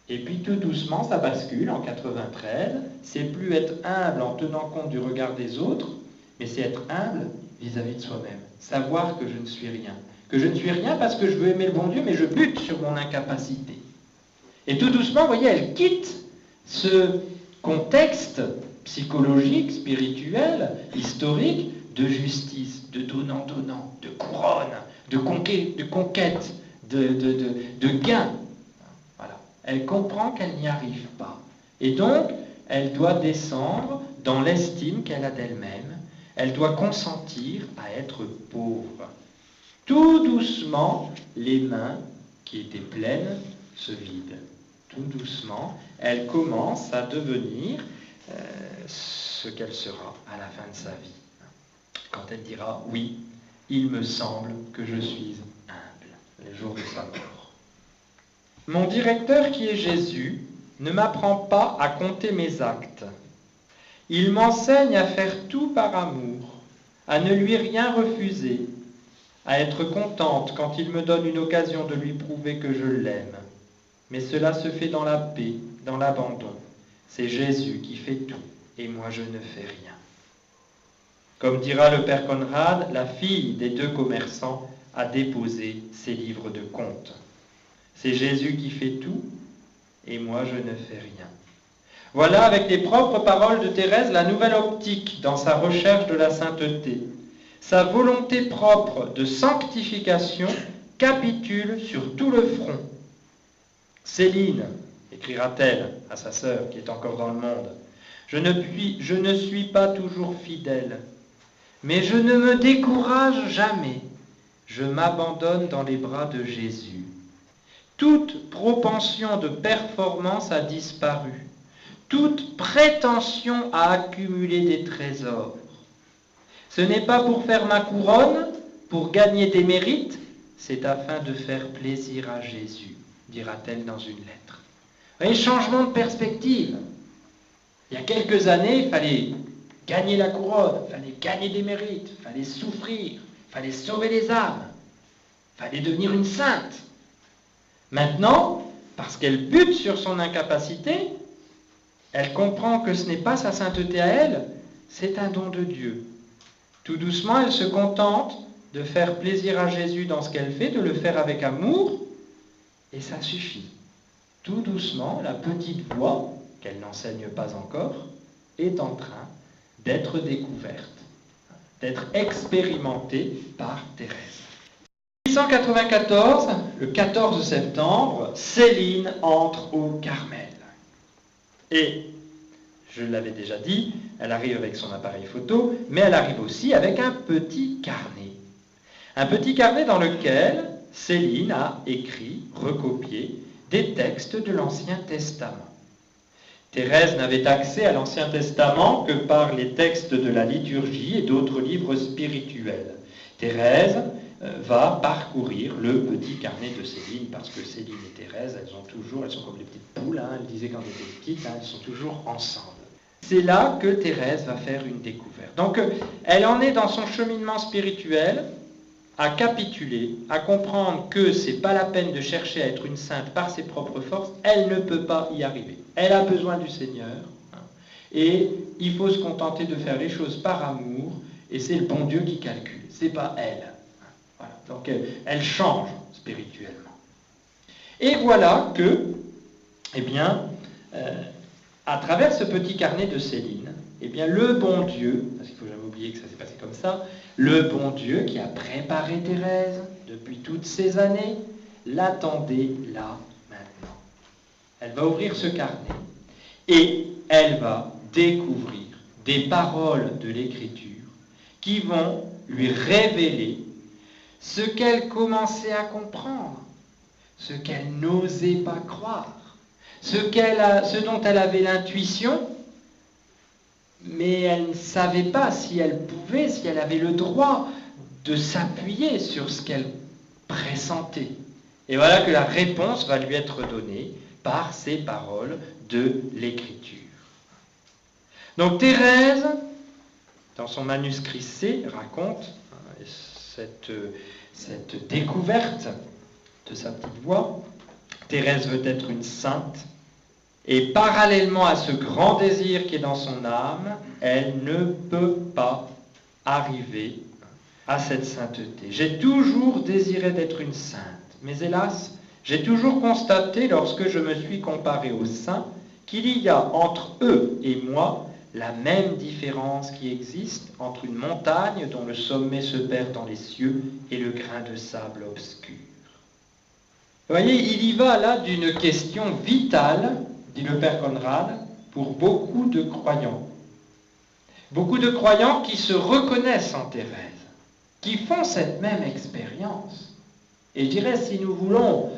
Et puis tout doucement, ça bascule en 93, c'est plus être humble en tenant compte du regard des autres, mais c'est être humble vis-à-vis de soi-même, savoir que je ne suis rien. Que je ne suis rien parce que je veux aimer le bon Dieu, mais je bute sur mon incapacité. Et tout doucement, vous voyez, elle quitte ce contexte psychologique, spirituel, historique, de justice, de donnant-donnant, de couronne, de conquête, de gain. Voilà. Elle comprend qu'elle n'y arrive pas. Et donc, elle doit descendre dans l'estime qu'elle a d'elle-même. Elle doit consentir à être pauvre. Tout doucement, les mains qui étaient pleines se vident. tout doucement, elle commence à devenir ce qu'elle sera à la fin de sa vie. Quand elle dira « Oui, il me semble que je suis humble », les jours de sa mort. Mon directeur qui est Jésus ne m'apprend pas à compter mes actes. Il m'enseigne à faire tout par amour, à ne lui rien refuser, à être contente quand il me donne une occasion de lui prouver que je l'aime. Mais cela se fait dans la paix, dans l'abandon. C'est Jésus qui fait tout, et moi je ne fais rien. Comme dira le père Conrad, la fille des deux commerçants a déposé ses livres de comptes. C'est Jésus qui fait tout, et moi je ne fais rien. Voilà, avec les propres paroles de Thérèse, la nouvelle optique dans sa recherche de la sainteté. Sa volonté propre de sanctification capitule sur tout le front. Céline, écrira-t-elle à sa sœur qui est encore dans le monde, je ne suis pas toujours fidèle, mais je ne me décourage jamais. Je m'abandonne dans les bras de Jésus. Toute propension de performance a disparu. Toute prétention à accumuler des trésors. Ce n'est pas pour faire ma couronne, pour gagner des mérites, c'est afin de faire plaisir à Jésus, dira-t-elle dans une lettre. Vous voyez, changement de perspective. Il y a quelques années, il fallait gagner la couronne, il fallait gagner des mérites, il fallait souffrir, il fallait sauver les âmes, il fallait devenir une sainte. Maintenant, parce qu'elle bute sur son incapacité, elle comprend que ce n'est pas sa sainteté à elle, c'est un don de Dieu. Tout doucement, elle se contente de faire plaisir à Jésus dans ce qu'elle fait, de le faire avec amour, et ça suffit. Tout doucement, la petite voix, qu'elle n'enseigne pas encore, est en train d'être découverte, d'être expérimentée par Thérèse. 1894, le 14 septembre, Céline entre au Carmel. Et, je l'avais déjà dit, elle arrive avec son appareil photo, mais elle arrive aussi avec un petit carnet. Un petit carnet dans lequel Céline a écrit, recopié, des textes de l'Ancien Testament. Thérèse n'avait accès à l'Ancien Testament que par les textes de la liturgie et d'autres livres spirituels. Thérèse va parcourir le petit carnet de Céline, parce que Céline et Thérèse, elles sont comme les petites poules, elles disaient quand elles étaient petites, elles sont toujours ensemble. C'est là que Thérèse va faire une découverte. Donc, elle en est dans son cheminement spirituel, à capituler, à comprendre que c'est pas la peine de chercher à être une sainte par ses propres forces, elle ne peut pas y arriver. Elle a besoin du Seigneur, et il faut se contenter de faire les choses par amour, et c'est le bon Dieu qui calcule, c'est pas elle. Voilà. Donc elle change spirituellement. Et voilà que, eh bien, à travers ce petit carnet de Céline, eh bien, le bon Dieu, parce qu'il ne faut jamais oublier que ça s'est passé comme ça, le bon Dieu qui a préparé Thérèse depuis toutes ces années, l'attendait là, maintenant. Elle va ouvrir ce carnet et elle va découvrir des paroles de l'Écriture qui vont lui révéler ce qu'elle commençait à comprendre, ce qu'elle n'osait pas croire, ce dont elle avait l'intuition, mais elle ne savait pas si elle pouvait, si elle avait le droit de s'appuyer sur ce qu'elle pressentait. Et voilà que la réponse va lui être donnée par ces paroles de l'Écriture. Donc Thérèse, dans son manuscrit C, raconte cette découverte de sa petite voix. Thérèse veut être une sainte, et parallèlement à ce grand désir qui est dans son âme, elle ne peut pas arriver à cette sainteté. J'ai toujours désiré d'être une sainte, mais hélas, j'ai toujours constaté, lorsque je me suis comparé aux saints, qu'il y a entre eux et moi la même différence qui existe entre une montagne dont le sommet se perd dans les cieux et le grain de sable obscur. Vous voyez, il y va là d'une question vitale, dit le père Conrad, pour beaucoup de croyants. Beaucoup de croyants qui se reconnaissent en Thérèse, qui font cette même expérience. Et je dirais, si nous voulons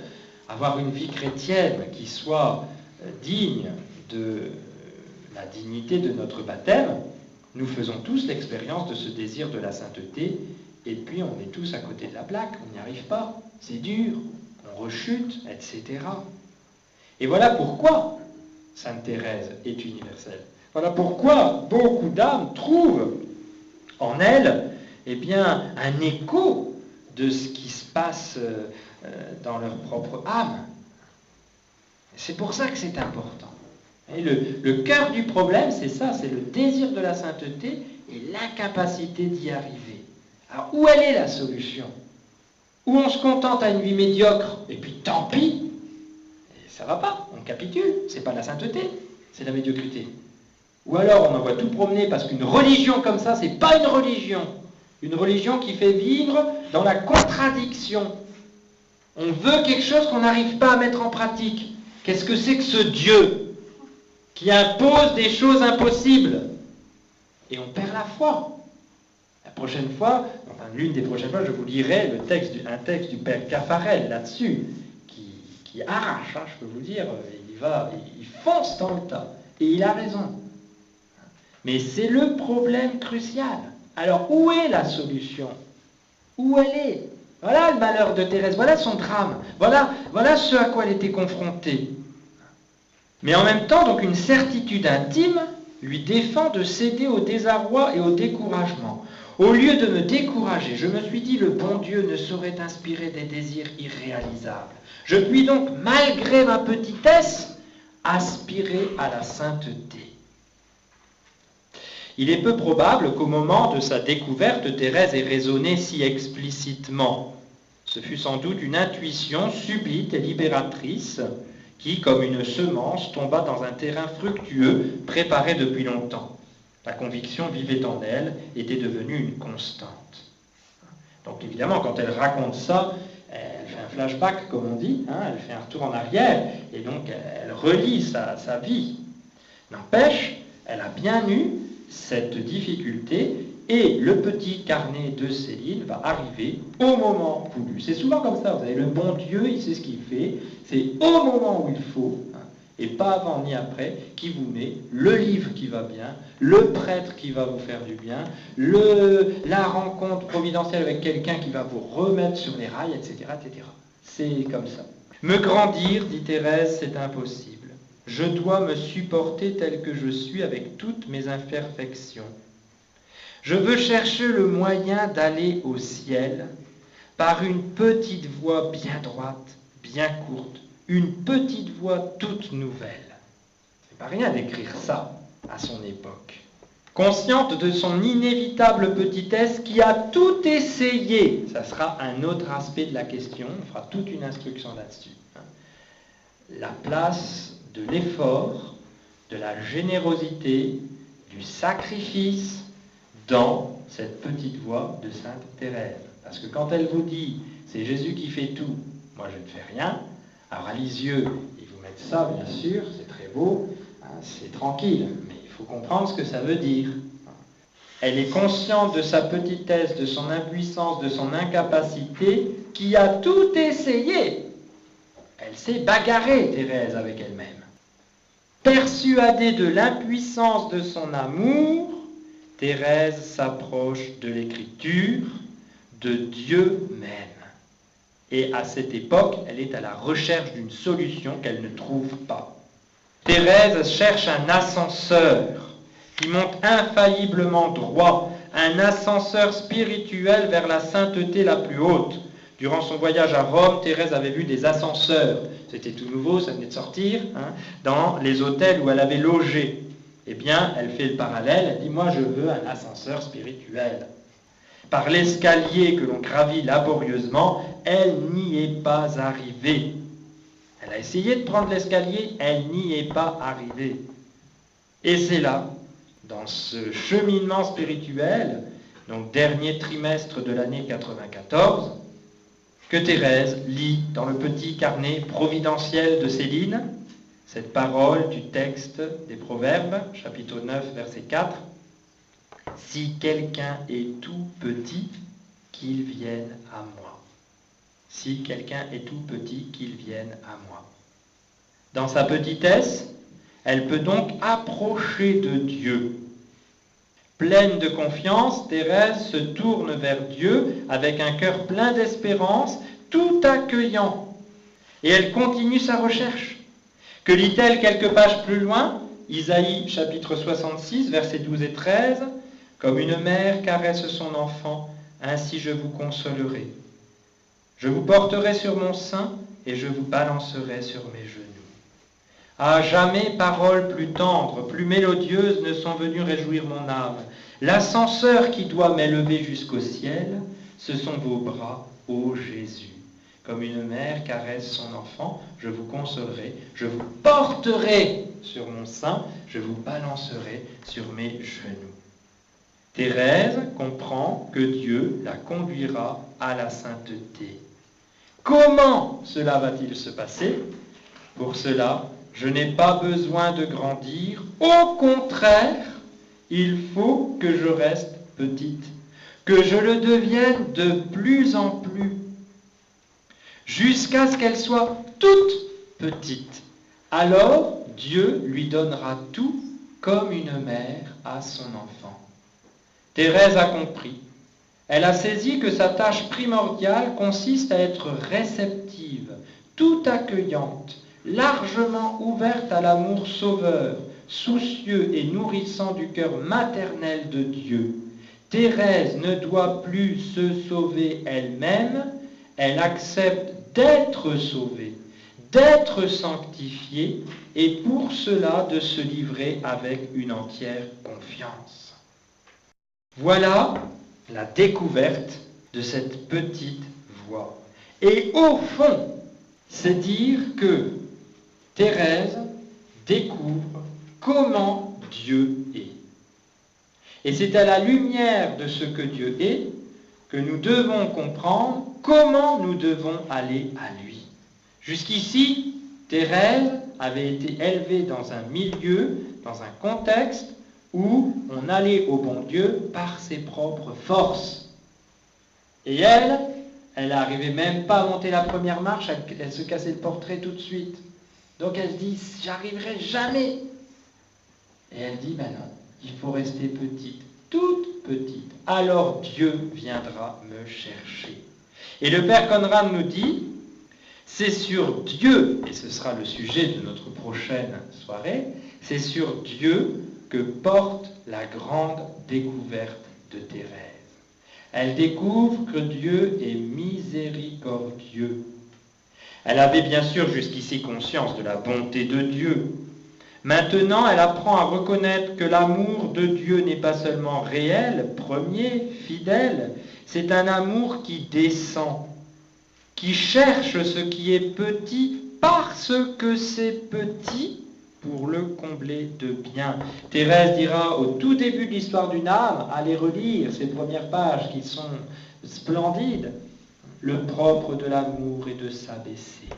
avoir une vie chrétienne qui soit digne de la dignité de notre baptême, nous faisons tous l'expérience de ce désir de la sainteté, et puis on est tous à côté de la plaque, on n'y arrive pas, c'est dur, on rechute, etc. Et voilà pourquoi Sainte Thérèse est universelle. Voilà pourquoi beaucoup d'âmes trouvent en elle un écho de ce qui se passe dans leur propre âme. C'est pour ça que c'est important. Et le cœur du problème, c'est ça, c'est le désir de la sainteté et l'incapacité d'y arriver. Alors, où elle est la solution? Où on se contente à une vie médiocre, et puis tant pis, et ça va pas, on capitule, c'est pas la sainteté, c'est la médiocrité. Ou alors on envoie tout promener parce qu'une religion comme ça, c'est pas une religion. Une religion qui fait vivre dans la contradiction. On veut quelque chose qu'on n'arrive pas à mettre en pratique. Qu'est-ce que c'est que ce Dieu qui impose des choses impossibles? Et on perd la foi. La prochaine fois, l'une des prochaines fois, je vous lirai un texte du père Caffarel là-dessus, qui arrache, je peux vous dire, il fonce dans le tas. Et il a raison. Mais c'est le problème crucial. Alors, où est la solution? Où elle est? Voilà le malheur de Thérèse, voilà son drame, voilà ce à quoi elle était confrontée. Mais en même temps, donc, une certitude intime lui défend de céder au désarroi et au découragement. Au lieu de me décourager, je me suis dit, le bon Dieu ne saurait inspirer des désirs irréalisables. Je puis donc, malgré ma petitesse, aspirer à la sainteté. Il est peu probable qu'au moment de sa découverte, Thérèse ait raisonné si explicitement. Ce fut sans doute une intuition subite et libératrice qui, comme une semence, tomba dans un terrain fructueux préparé depuis longtemps. La conviction vivait en elle, était devenue une constante. Donc évidemment, quand elle raconte ça, elle fait un flashback, comme on dit, elle fait un retour en arrière, et donc elle relit sa vie. N'empêche, elle a bien eu cette difficulté, et le petit carnet de Céline va arriver au moment voulu. C'est souvent comme ça, vous savez, le bon Dieu, il sait ce qu'il fait, c'est au moment où il faut, et pas avant ni après, qui vous met le livre qui va bien, le prêtre qui va vous faire du bien, la rencontre providentielle avec quelqu'un qui va vous remettre sur les rails, etc., etc. C'est comme ça. Me grandir, dit Thérèse, c'est impossible. Je dois me supporter tel que je suis avec toutes mes imperfections. Je veux chercher le moyen d'aller au ciel par une petite voie bien droite, bien courte, une petite voie toute nouvelle. C'est pas rien d'écrire ça à son époque. Consciente de son inévitable petitesse qui a tout essayé, ça sera un autre aspect de la question, on fera toute une instruction là-dessus. La place de l'effort, de la générosité, du sacrifice dans cette petite voie de Sainte Thérèse. Parce que quand elle vous dit « c'est Jésus qui fait tout, moi je ne fais rien », alors à Lisieux, ils vous mettent ça, bien sûr, c'est très beau, c'est tranquille, mais il faut comprendre ce que ça veut dire. Elle est consciente de sa petitesse, de son impuissance, de son incapacité, qui a tout essayé. Elle s'est bagarrée, Thérèse, avec elle-même. Persuadée de l'impuissance de son amour, Thérèse s'approche de l'Écriture, de Dieu même. Et à cette époque, elle est à la recherche d'une solution qu'elle ne trouve pas. Thérèse cherche un ascenseur qui monte infailliblement droit, un ascenseur spirituel vers la sainteté la plus haute. Durant son voyage à Rome, Thérèse avait vu des ascenseurs. C'était tout nouveau, ça venait de sortir, dans les hôtels où elle avait logé. Eh bien, elle fait le parallèle, elle dit « Moi, je veux un ascenseur spirituel ». Par l'escalier que l'on gravit laborieusement, elle n'y est pas arrivée. Elle a essayé de prendre l'escalier, elle n'y est pas arrivée. Et c'est là, dans ce cheminement spirituel, donc dernier trimestre de l'année 94, que Thérèse lit dans le petit carnet providentiel de Céline cette parole du texte des Proverbes, chapitre 9, verset 4. « Si quelqu'un est tout petit, qu'il vienne à moi. » Si quelqu'un est tout petit, qu'il vienne à moi. Dans sa petitesse, elle peut donc approcher de Dieu. Pleine de confiance, Thérèse se tourne vers Dieu avec un cœur plein d'espérance, tout accueillant. Et elle continue sa recherche. Que lit-elle quelques pages plus loin? Isaïe chapitre 66, versets 12 et 13. « Comme une mère caresse son enfant, ainsi je vous consolerai. Je vous porterai sur mon sein et je vous balancerai sur mes genoux. » Ah, jamais paroles plus tendres, plus mélodieuses ne sont venues réjouir mon âme. L'ascenseur qui doit m'élever jusqu'au ciel, ce sont vos bras, ô Jésus. Comme une mère caresse son enfant, je vous consolerai, je vous porterai sur mon sein, je vous balancerai sur mes genoux. Thérèse comprend que Dieu la conduira à la sainteté. Comment cela va-t-il se passer? Pour cela, je n'ai pas besoin de grandir. Au contraire, il faut que je reste petite, que je le devienne de plus en plus, jusqu'à ce qu'elle soit toute petite. Alors, Dieu lui donnera tout comme une mère à son enfant. Thérèse a compris. Elle a saisi que sa tâche primordiale consiste à être réceptive, tout accueillante, largement ouverte à l'amour sauveur, soucieux et nourrissant du cœur maternel de Dieu. Thérèse ne doit plus se sauver elle-même, elle accepte d'être sauvée, d'être sanctifiée, et pour cela de se livrer avec une entière confiance. Voilà la découverte de cette petite voix. Et au fond, c'est dire que Thérèse découvre comment Dieu est. Et c'est à la lumière de ce que Dieu est que nous devons comprendre comment nous devons aller à lui. Jusqu'ici, Thérèse avait été élevée dans un milieu, dans un contexte où on allait au bon Dieu par ses propres forces. Et elle n'arrivait même pas à monter la première marche, elle se cassait le portrait tout de suite. Donc elle se dit, j'arriverai jamais. Et elle dit, ben non, il faut rester petite, toute petite. Alors Dieu viendra me chercher. Et le Père Conrad nous dit, c'est sur Dieu, et ce sera le sujet de notre prochaine soirée, c'est sur Dieu que porte la grande découverte de Thérèse. Elle découvre que Dieu est miséricordieux. Elle avait bien sûr jusqu'ici conscience de la bonté de Dieu. Maintenant, elle apprend à reconnaître que l'amour de Dieu n'est pas seulement réel, premier, fidèle, c'est un amour qui descend, qui cherche ce qui est petit parce que c'est petit pour le combler de bien. Thérèse dira au tout début de l'histoire d'une âme, allez relire ces premières pages qui sont splendides, le propre de l'amour est de s'abaisser.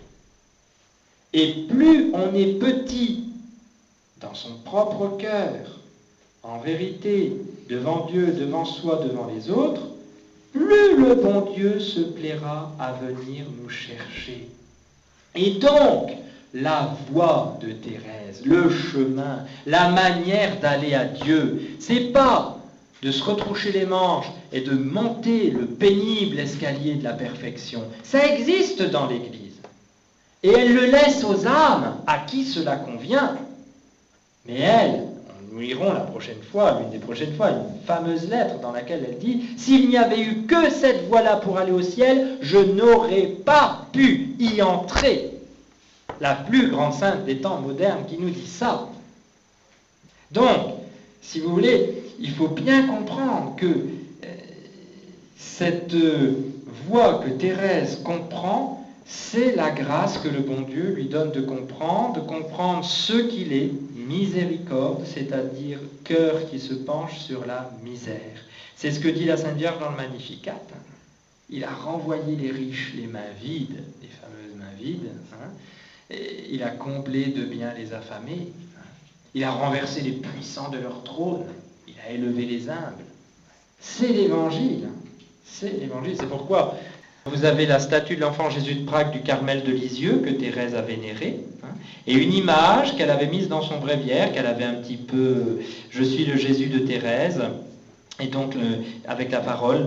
Et plus on est petit dans son propre cœur, en vérité, devant Dieu, devant soi, devant les autres, plus le bon Dieu se plaira à venir nous chercher. Et donc, la voie de Thérèse, le chemin, la manière d'aller à Dieu, c'est pas de se retroucher les manches et de monter le pénible escalier de la perfection. Ça existe dans l'Église. Et elle le laisse aux âmes à qui cela convient. Mais elle, nous lirons la prochaine fois, l'une des prochaines fois, une fameuse lettre dans laquelle elle dit « S'il n'y avait eu que cette voie-là pour aller au ciel, je n'aurais pas pu y entrer. » La plus grande sainte des temps modernes qui nous dit ça. Donc, si vous voulez, il faut bien comprendre que cette voie que Thérèse comprend, c'est la grâce que le bon Dieu lui donne de comprendre ce qu'il est, miséricorde, c'est-à-dire cœur qui se penche sur la misère. C'est ce que dit la Sainte Vierge dans le Magnificat. Il a renvoyé les riches les mains vides, les fameuses mains vides, et il a comblé de biens les affamés, il a renversé les puissants de leur trône, il a élevé les humbles. C'est l'Évangile, c'est l'Évangile, c'est pourquoi Vous avez la statue de l'enfant Jésus de Prague du Carmel de Lisieux que Thérèse a vénérée, et une image qu'elle avait mise dans son bréviaire, qu'elle avait un petit peu « Je suis le Jésus de Thérèse », et donc avec la parole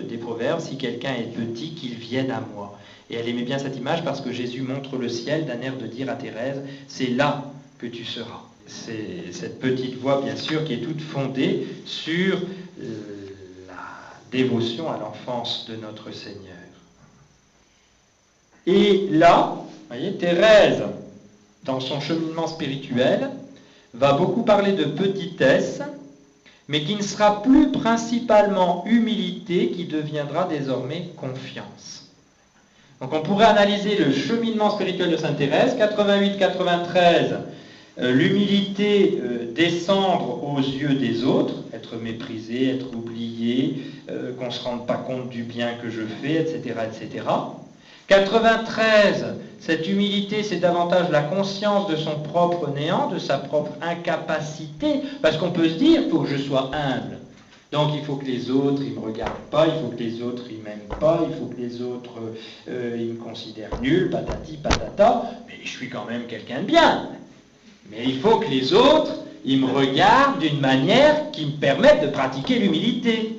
des Proverbes, « Si quelqu'un est petit, qu'il vienne à moi ». Et elle aimait bien cette image parce que Jésus montre le ciel d'un air de dire à Thérèse « C'est là que tu seras ». C'est cette petite voix, bien sûr, qui est toute fondée sur la dévotion à l'enfance de notre Seigneur. Et là, vous voyez, Thérèse, dans son cheminement spirituel, va beaucoup parler de petitesse, mais qui ne sera plus principalement humilité, qui deviendra désormais confiance. Donc on pourrait analyser le cheminement spirituel de Sainte Thérèse, 88-93, l'humilité, descendre aux yeux des autres, être méprisé, être oublié, qu'on ne se rende pas compte du bien que je fais, etc., etc. 93, cette humilité, c'est davantage la conscience de son propre néant, de sa propre incapacité, parce qu'on peut se dire, il faut que je sois humble. Donc il faut que les autres, ils ne me regardent pas, il faut que les autres, ils ne m'aiment pas, il faut que les autres, ils me considèrent nul, patati, patata, mais je suis quand même quelqu'un de bien. Mais il faut que les autres, ils me regardent d'une manière qui me permette de pratiquer l'humilité.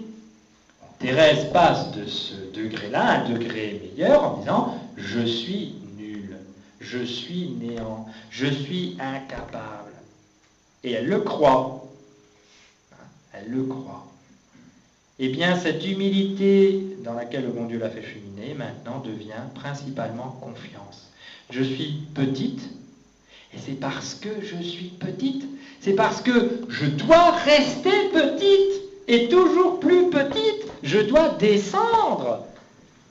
Thérèse passe de ce degré-là à un degré meilleur en disant « Je suis nul, je suis néant, je suis incapable ». Et elle le croit. Elle le croit. Eh bien, cette humilité dans laquelle le bon Dieu l'a fait cheminer, maintenant devient principalement confiance. Je suis petite, et c'est parce que je suis petite, c'est parce que je dois rester petite, et toujours plus petite, je dois descendre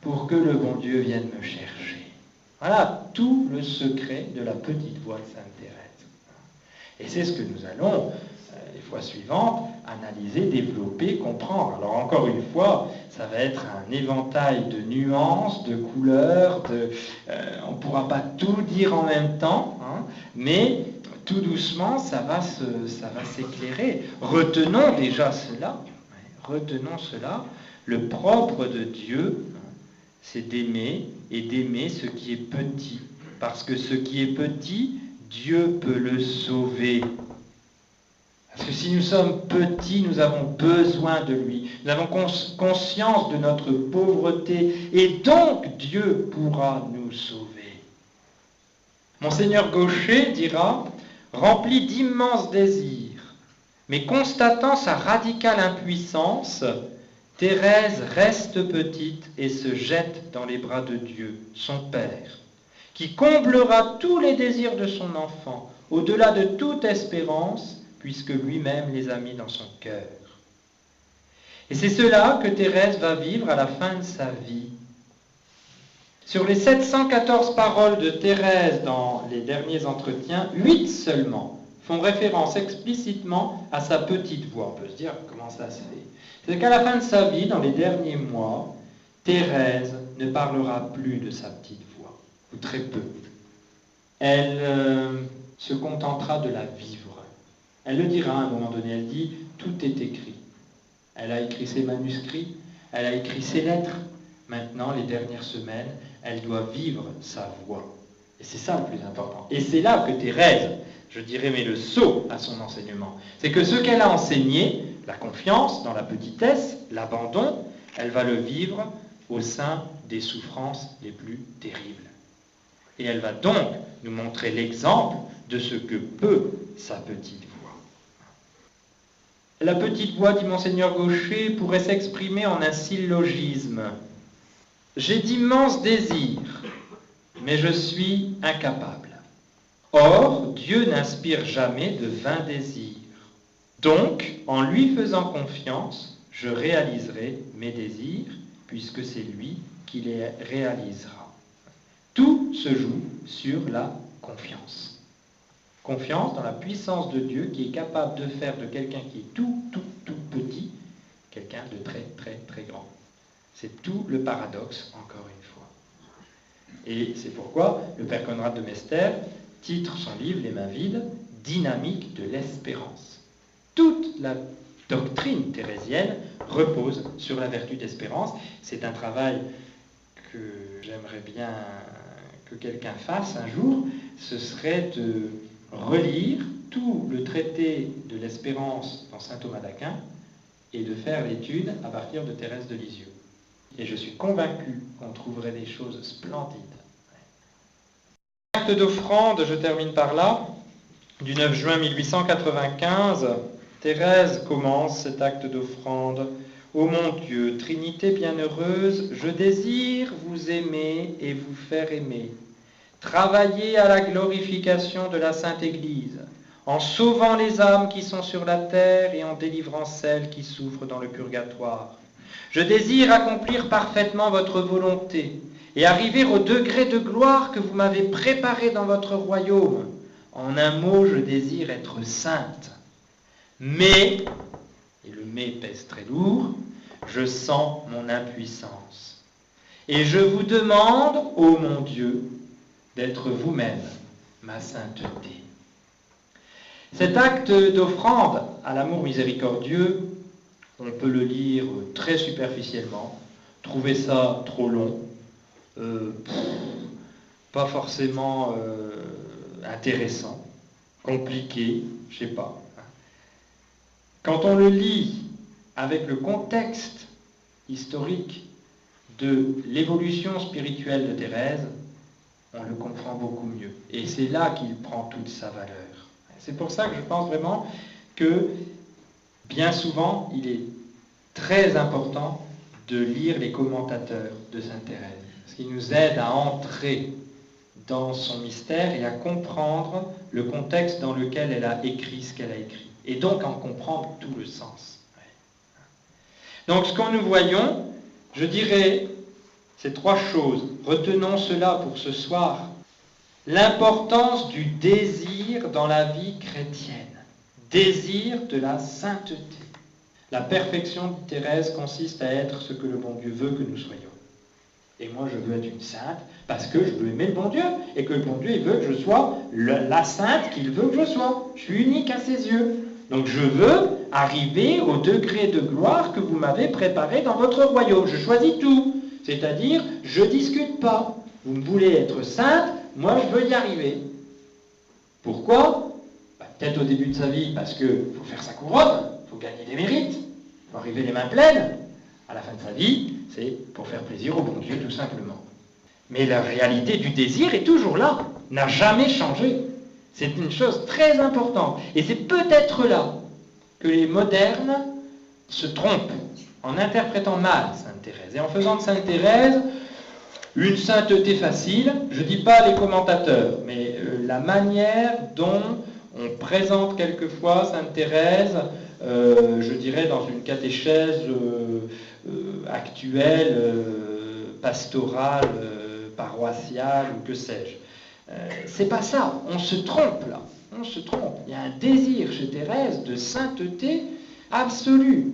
pour que le bon Dieu vienne me chercher. Voilà tout le secret de la petite voix de Sainte Thérèse. Et c'est ce que nous allons, les fois suivantes, analyser, développer, comprendre. Alors encore une fois, ça va être un éventail de nuances, de couleurs, on ne pourra pas tout dire en même temps, mais tout doucement, ça va s'éclairer. Retenons déjà cela. Retenons cela. Le propre de Dieu, c'est d'aimer et d'aimer ce qui est petit. Parce que ce qui est petit, Dieu peut le sauver. Parce que si nous sommes petits, nous avons besoin de lui. Nous avons conscience de notre pauvreté. Et donc, Dieu pourra nous sauver. Monseigneur Gaucher dira « Rempli d'immenses désirs, mais constatant sa radicale impuissance, Thérèse reste petite et se jette dans les bras de Dieu, son Père, qui comblera tous les désirs de son enfant, au-delà de toute espérance, puisque lui-même les a mis dans son cœur. » Et c'est cela que Thérèse va vivre à la fin de sa vie. Sur les 714 paroles de Thérèse dans les derniers entretiens, 8 seulement font référence explicitement à sa petite voix. On peut se dire comment ça se fait. C'est qu'à la fin de sa vie, dans les derniers mois, Thérèse ne parlera plus de sa petite voix, ou très peu. Elle se contentera de la vivre. Elle le dira à un moment donné, elle dit « tout est écrit ». Elle a écrit ses manuscrits, elle a écrit ses lettres. Maintenant, les dernières semaines, elle doit vivre sa voix. Et c'est ça le plus important. Et c'est là que Thérèse, je dirais, met le sceau à son enseignement. C'est que ce qu'elle a enseigné, la confiance dans la petitesse, l'abandon, elle va le vivre au sein des souffrances les plus terribles. Et elle va donc nous montrer l'exemple de ce que peut sa petite voix. La petite voix, dit Monseigneur Gaucher, pourrait s'exprimer en un syllogisme. J'ai d'immenses désirs, mais je suis incapable. Or, Dieu n'inspire jamais de vains désirs. Donc, en lui faisant confiance, je réaliserai mes désirs, puisque c'est lui qui les réalisera. Tout se joue sur la confiance. Confiance dans la puissance de Dieu qui est capable de faire de quelqu'un qui est tout petit, quelqu'un de très, très, très grand. C'est tout le paradoxe, encore une fois. Et c'est pourquoi le Père Conrad de Mester titre son livre, Les mains vides, « Dynamique de l'espérance ». Toute la doctrine thérésienne repose sur la vertu d'espérance. C'est un travail que j'aimerais bien que quelqu'un fasse un jour, ce serait de relire tout le traité de l'espérance dans saint Thomas d'Aquin et de faire l'étude à partir de Thérèse de Lisieux. Et je suis convaincu qu'on trouverait des choses splendides. L'acte d'offrande, je termine par là, du 9 juin 1895, Thérèse commence cet acte d'offrande. Ô mon Dieu, Trinité bienheureuse, je désire vous aimer et vous faire aimer. Travailler à la glorification de la Sainte Église, en sauvant les âmes qui sont sur la terre et en délivrant celles qui souffrent dans le purgatoire. Je désire accomplir parfaitement votre volonté et arriver au degré de gloire que vous m'avez préparé dans votre royaume. En un mot, je désire être sainte. Mais, et le mais pèse très lourd, je sens mon impuissance. Et je vous demande, ô mon Dieu, d'être vous-même ma sainteté. Cet acte d'offrande à l'amour miséricordieux, on peut le lire très superficiellement, trouver ça trop long, pas forcément intéressant, compliqué, je sais pas. Quand on le lit avec le contexte historique de l'évolution spirituelle de Thérèse, on le comprend beaucoup mieux. Et c'est là qu'il prend toute sa valeur. C'est pour ça que je pense vraiment que bien souvent, il est très important de lire les commentateurs de sainte Thérèse, parce qu'ils nous aident à entrer dans son mystère et à comprendre le contexte dans lequel elle a écrit ce qu'elle a écrit, et donc en comprendre tout le sens. Donc ce que nous voyons, je dirais, c'est trois choses. Retenons cela pour ce soir. L'importance du désir dans la vie chrétienne. Désir de la sainteté. La perfection de Thérèse consiste à être ce que le bon Dieu veut que nous soyons. Et moi, je veux être une sainte parce que je veux aimer le bon Dieu. Et que le bon Dieu, il veut que je sois la sainte qu'il veut que je sois. Je suis unique à ses yeux. Donc je veux arriver au degré de gloire que vous m'avez préparé dans votre royaume. Je choisis tout. C'est-à-dire, je ne discute pas. Vous me voulez être sainte, moi je veux y arriver. Pourquoi ? Peut-être au début de sa vie, parce qu'il faut faire sa couronne, il faut gagner des mérites, il faut arriver les mains pleines. À la fin de sa vie, c'est pour faire plaisir au bon Dieu, tout simplement. Mais la réalité du désir est toujours là, n'a jamais changé. C'est une chose très importante. Et c'est peut-être là que les modernes se trompent en interprétant mal sainte Thérèse et en faisant de sainte Thérèse une sainteté facile. Je ne dis pas les commentateurs, mais la manière dont on présente quelquefois sainte Thérèse, je dirais dans une catéchèse actuelle, pastorale, paroissiale ou que sais-je. C'est pas ça, on se trompe là, on se trompe. Il y a un désir chez Thérèse de sainteté absolue.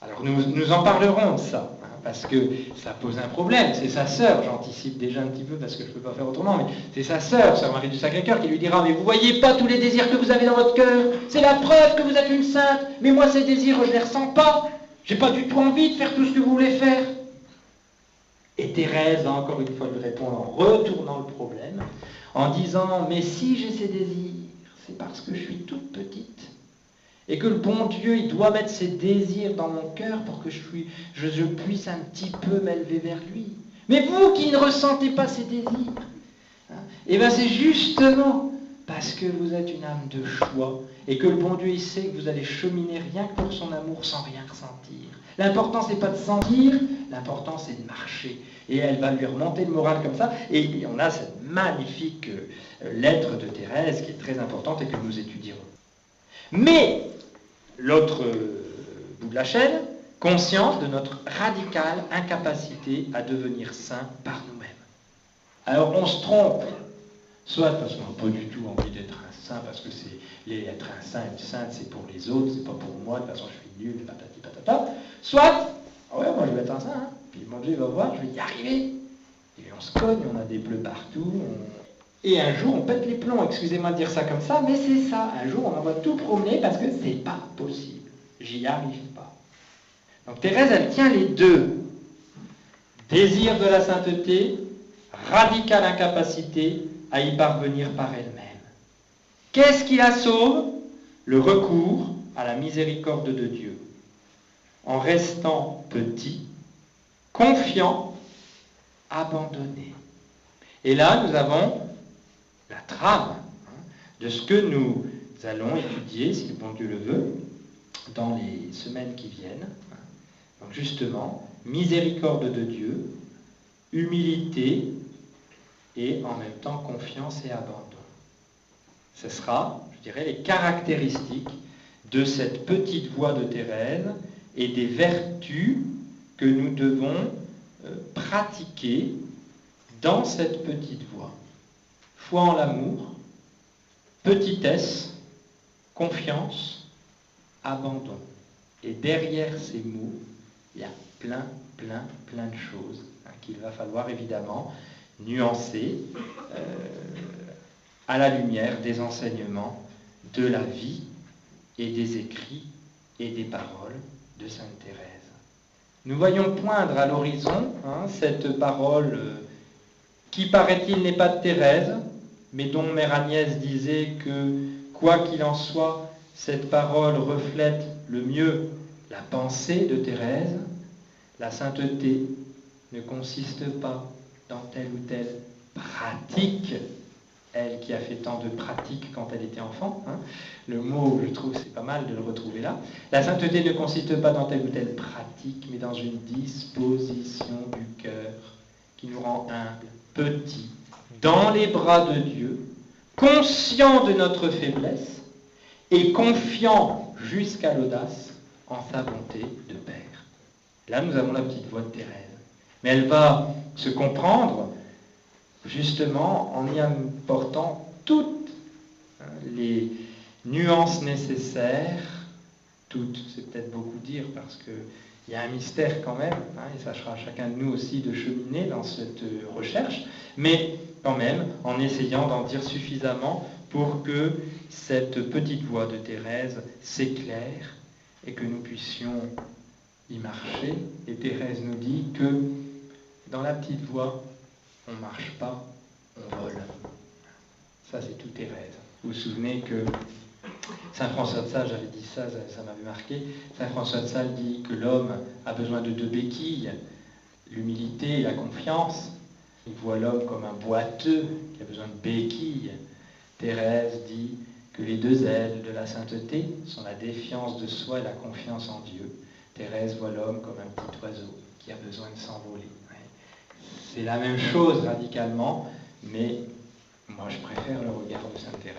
Alors nous en parlerons de ça, hein, parce que ça pose un problème. C'est sa sœur, j'anticipe déjà un petit peu parce que je ne peux pas faire autrement, mais c'est sa sœur, sœur Marie du Sacré-Cœur, qui lui dira « Mais vous voyez pas tous les désirs que vous avez dans votre cœur, c'est la preuve que vous êtes une sainte, mais moi ces désirs, je ne les ressens pas, j'ai pas du tout envie de faire tout ce que vous voulez faire. » Et Thérèse va encore une fois lui répondre en retournant le problème, en disant « Mais si j'ai ces désirs, c'est parce que je suis toute petite. Et que le bon Dieu, il doit mettre ses désirs dans mon cœur pour que je puisse un petit peu m'élever vers lui. Mais vous qui ne ressentez pas ces désirs, hein, et bien c'est justement parce que vous êtes une âme de choix et que le bon Dieu, il sait que vous allez cheminer rien que pour son amour sans rien ressentir. L'important, c'est pas de sentir, l'important, c'est de marcher. Et elle va lui remonter le moral comme ça. Et on a cette magnifique lettre de Thérèse qui est très importante et que nous étudierons. Mais, l'autre bout de la chaîne, conscience de notre radicale incapacité à devenir saint par nous-mêmes. Alors on se trompe, soit parce qu'on n'a pas du tout envie d'être un saint, parce que être un saint, une sainte, c'est pour les autres, c'est pas pour moi, de toute façon je suis nul, patati patata, soit, ouais, moi je vais être un saint, hein, puis mon Dieu va voir, je vais y arriver. Et on se cogne, on a des bleus partout, et un jour on pète les plombs, excusez-moi de dire ça comme ça, mais c'est ça, un jour on en va tout promener parce que c'est pas possible, j'y arrive pas. Donc Thérèse, elle tient les deux. Désir de la sainteté, radicale incapacité à y parvenir par elle-même. Qu'est-ce qui la sauve? Le recours à la miséricorde de Dieu. En restant petit, confiant, abandonné. Et là, nous avons la trame de ce que nous allons étudier, si le bon Dieu le veut, dans les semaines qui viennent. Donc justement, miséricorde de Dieu, humilité et en même temps confiance et abandon. Ce sera, je dirais, les caractéristiques de cette petite voix de Thérèse et des vertus que nous devons pratiquer dans cette petite voie. Foi en l'amour, petitesse, confiance, abandon. Et derrière ces mots, il y a plein de choses qu'il va falloir évidemment nuancer à la lumière des enseignements de la vie et des écrits et des paroles de Sainte Thérèse. Nous voyons poindre à l'horizon cette parole qui, paraît-il, n'est pas de Thérèse, mais dont Mère Agnès disait que, quoi qu'il en soit, cette parole reflète le mieux la pensée de Thérèse. La sainteté ne consiste pas dans telle ou telle pratique, elle qui a fait tant de pratiques quand elle était enfant. Le mot, je trouve, c'est pas mal de le retrouver là. La sainteté ne consiste pas dans telle ou telle pratique, mais dans une disposition du cœur qui nous rend humbles, petits, dans les bras de Dieu, conscients de notre faiblesse et confiants jusqu'à l'audace en sa bonté de Père. Là, nous avons la petite voix de Thérèse. Mais elle va se comprendre justement en y apportant toutes les nuances nécessaires, toutes, c'est peut-être beaucoup dire parce qu'il y a un mystère quand même, et ça sera à chacun de nous aussi de cheminer dans cette recherche, mais quand même en essayant d'en dire suffisamment pour que cette petite voix de Thérèse s'éclaire et que nous puissions y marcher. Et Thérèse nous dit que dans la petite voie, on ne marche pas, on vole. Ça, c'est tout Thérèse. Vous vous souvenez que Saint François de Sales, j'avais dit ça, ça m'avait marqué, Saint François de Sales dit que l'homme a besoin de deux béquilles, l'humilité et la confiance. Il voit l'homme comme un boiteux qui a besoin de béquilles. Thérèse dit que les deux ailes de la sainteté sont la défiance de soi et la confiance en Dieu. Thérèse voit l'homme comme un petit oiseau qui a besoin de s'envoler. C'est la même chose radicalement, mais moi je préfère le regard de Sainte Thérèse.